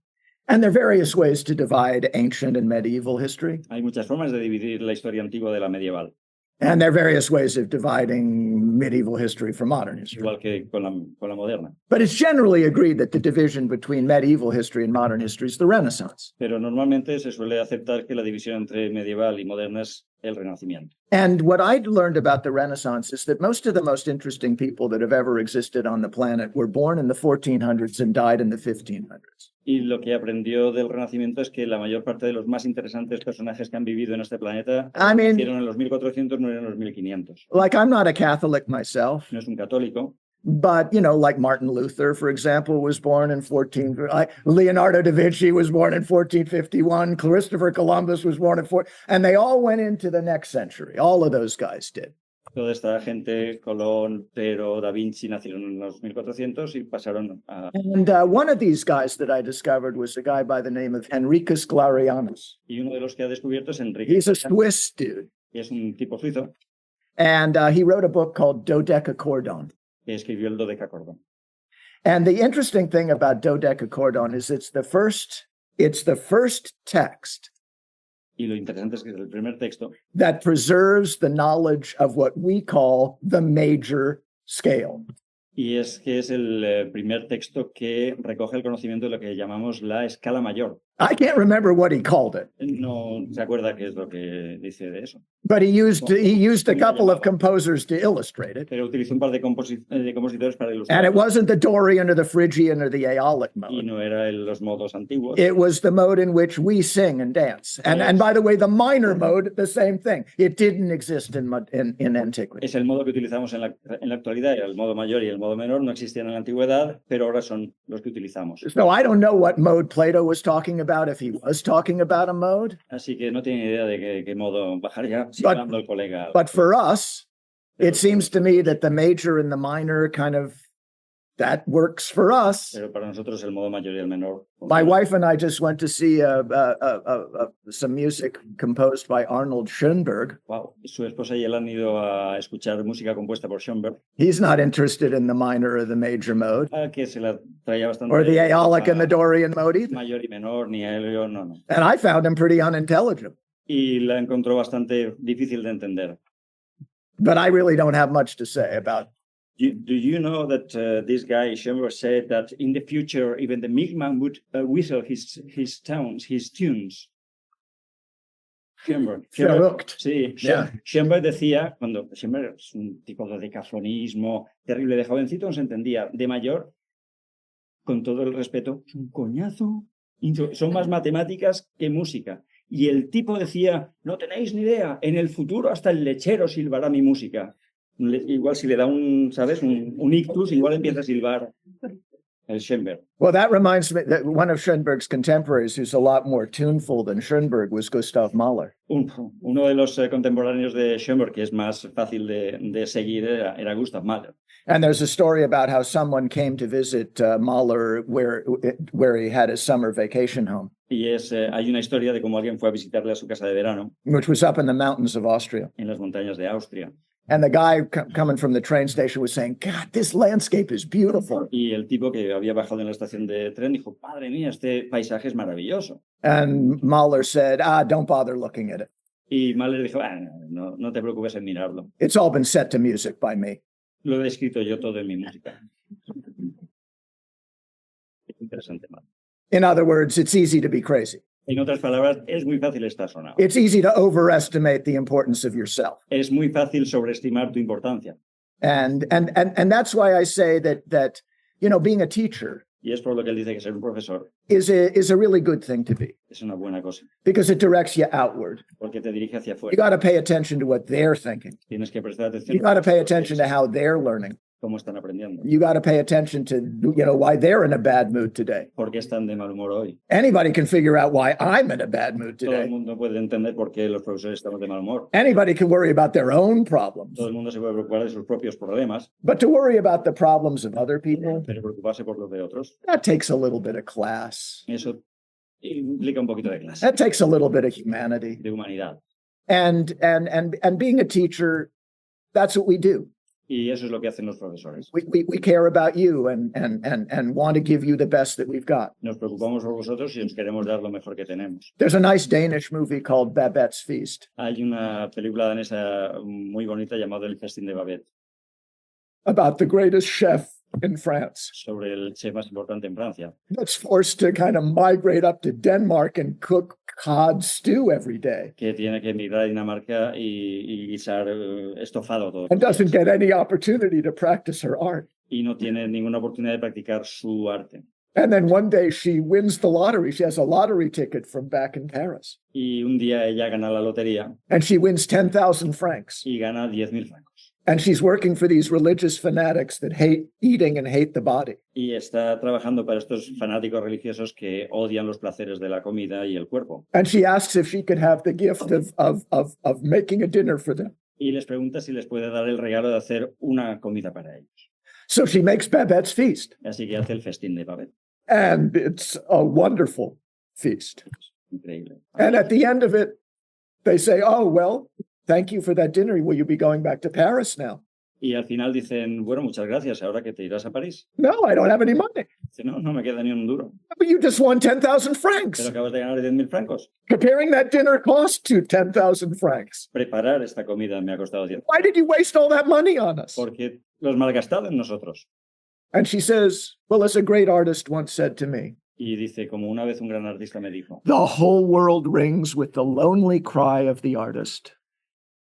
And there are various ways to divide ancient and medieval history. Hay muchas formas de dividir la historia antigua de la medieval, And there are various ways of dividing medieval history from modern history. igual que con la moderna. But it's generally agreed that the division between medieval history and modern history is the Renaissance. Pero normalmente se suele aceptar que la división entre medieval y moderna es el Renacimiento. And what I learned about the Renaissance is that most of the most interesting people that have ever existed on the planet were born in the 1400s and died in the 1500s. Y lo que aprendió del Renacimiento es que la mayor parte de los más interesantes personajes que han vivido en este planeta I mean, nacieron en los 1400, no en los 1500. like, I'm not a Catholic myself, No es un católico, but, you know, like Martin Luther, for example, was born in Leonardo da Vinci was born in 1451, Christopher Columbus was born in and they all went into the next century. All of those guys did. Toda esta gente, Colón, Pero, Da Vinci, nacieron en los 1400 y pasaron a... And one of these guys that I discovered was a guy by the name of Henricus Glarianus. Y uno de los que ha descubierto es Enrique, He's a Swiss dude. que es un tipo suizo, And he wrote a book called Dodecacordon. que escribió el Dodecacordón. And the interesting thing about Dodecacordon is it's the first text Y lo interesante es que es el primer texto that preserves the knowledge of what we call the major scale. y es que es el primer texto que recoge el conocimiento de lo que llamamos la escala mayor. I can't remember what he called it, No se acuerda qué es lo que dice de eso, but he used a couple of composers to illustrate it. pero utilizó un par de compositores para ilustrar. And it wasn't the Dorian or the Phrygian or the Aeolic Y mode. no era los modos antiguos. It was the mode in which we sing and dance. And by the way, the minor mode, the same thing. It didn't exist in antiquity. Es el modo que utilizamos en la actualidad, el modo mayor y el modo menor no existían en la antigüedad, pero ahora son los que utilizamos. So I don't know what mode Plato was talking about, if he was talking about a mode. Así que no tiene idea de qué modo bajar ya, sigue hablando el colega. But for us, it seems to me that the major and the minor that works for us. Pero para nosotros el modo mayor y el menor. My wife and I just went to see some music composed by Arnold Schoenberg. Wow. Su esposa y él han ido a escuchar música compuesta por Schoenberg, He's not interested in the minor or the major mode, que se la traía bastante. or the Aeolic and the Dorian mode either. Mayor y menor, ni aéreo, no. And I found him pretty unintelligible. Y la encontró bastante difícil de entender. But I really don't have much to say about. Do you know that this guy Schoenberg said that in the future even the milkman would whistle his tunes? Schoenberg. Sí, Yeah. Schoenberg decía, cuando Schoenberg es un tipo de decafonismo terrible, de jovencito no se entendía, de mayor, con todo el respeto, es un coñazo. Son más matemáticas que música. Y el tipo decía, no tenéis ni idea, en el futuro hasta el lechero silbará mi música. Igual si le da un ictus, igual empieza a silbar el Schoenberg. Well, that reminds me that one of Schoenberg's contemporaries, who's a lot more tuneful than Schoenberg, was Gustav Mahler. Uno de los contemporáneos de Schoenberg, que es más fácil de seguir, era Gustav Mahler. And there's a story about how someone came to visit Mahler where he had his summer vacation home, Y hay una historia de cómo alguien fue a visitarle a su casa de verano which was up in the mountains of Austria. en las montañas de Austria. And the guy coming from the train station was saying, God, this landscape is beautiful. Y el tipo que había bajado en la estación de tren dijo, madre mía, este paisaje es maravilloso. And Mahler said, don't bother looking at it. Y Mahler dijo, no te preocupes en mirarlo. It's all been set to music by me. Lo he escrito yo todo en mi música. Es interesante, Mahler. In other words, it's easy to be crazy. En otras palabras, es muy fácil estar sonado. It's easy to overestimate the importance of yourself. Es muy fácil sobreestimar tu importancia. And that's why I say that being a teacher Y es por lo que él dice que ser un profesor is a really good thing to be, es una buena cosa, because it directs you outward. porque te dirige hacia You afuera. got to pay attention to what they're thinking. Tienes que prestar atención You got to pay attention to how they're learning. cómo están aprendiendo, You got to pay attention to, why they're in a bad mood today. por qué están de mal humor hoy. Anybody can figure out why I'm in a bad mood Todo el today. mundo puede entender por qué los profesores estamos de mal humor. Anybody can worry about their own problems. Todo el mundo se puede preocupar de sus propios problemas, But to worry about the problems of other people, pero preocuparse por los de otros, that takes a little bit of class. eso implica un poquito de clase, That takes a little bit of humanity. de humanidad. And being a teacher, that's what we do. Y eso es lo que hacen los profesores. We care about you and want to give you the best that we've got. Nos preocupamos por vosotros y os queremos dar lo mejor que tenemos. There's a nice Danish movie called Babette's Feast Hay una película danesa muy bonita llamada El Festín de Babette, about the greatest chef in France sobre el chef más importante en Francia, that's forced to kind of migrate up to Denmark and cook cod stew every day que tiene que emigrar a Dinamarca y guisar estofado todo. and doesn't get any opportunity to practice her art. Y no tiene ninguna oportunidad de practicar su arte. And then one day she wins the lottery. She has a lottery ticket from back in Paris. Y un día ella gana la lotería And she wins 10,000 francs. y gana 10.000 francos. And she's working for these religious fanatics that hate eating and hate the body. Y está trabajando para estos fanáticos religiosos que odian los placeres de la comida y el cuerpo. And she asks if she could have the gift of making a dinner for them. y les pregunta si les puede dar el regalo de hacer una comida para ellos. So she makes Babette's feast, Así que hace el festín de Babette. and it's a wonderful feast. Increíble. And at the end of it, they say, "Oh, well, thank you for that dinner. Will you be going back to Paris now?" Y al final dicen, bueno, muchas gracias, ahora que te irás a París. No, I don't have any money. Dice, no, no me queda ni un duro. But you just won 10,000 Pero francs. acabas de ganar 10.000 francos. Preparing that dinner cost you 10,000 francs. Preparar esta comida me ha costado 10. Why did you waste all that money on us? Porque los malgastado en nosotros. And she says, well, as a great artist once said to me, Y dice, como una vez un gran artista me dijo, the whole world rings with the lonely cry of the artist.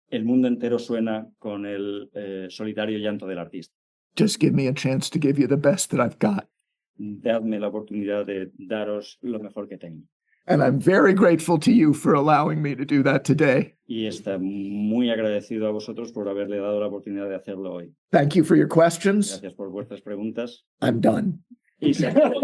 el mundo entero suena con el solitario llanto del artista. Just give me a chance to give you the best that I've got. Dadme la oportunidad de daros lo mejor que tengo. And I'm very grateful to you for allowing me to do that today. Y está muy agradecido a vosotros por haberle dado la oportunidad de hacerlo hoy. Thank you for your questions. Gracias por vuestras preguntas. I'm done. Y se acabó.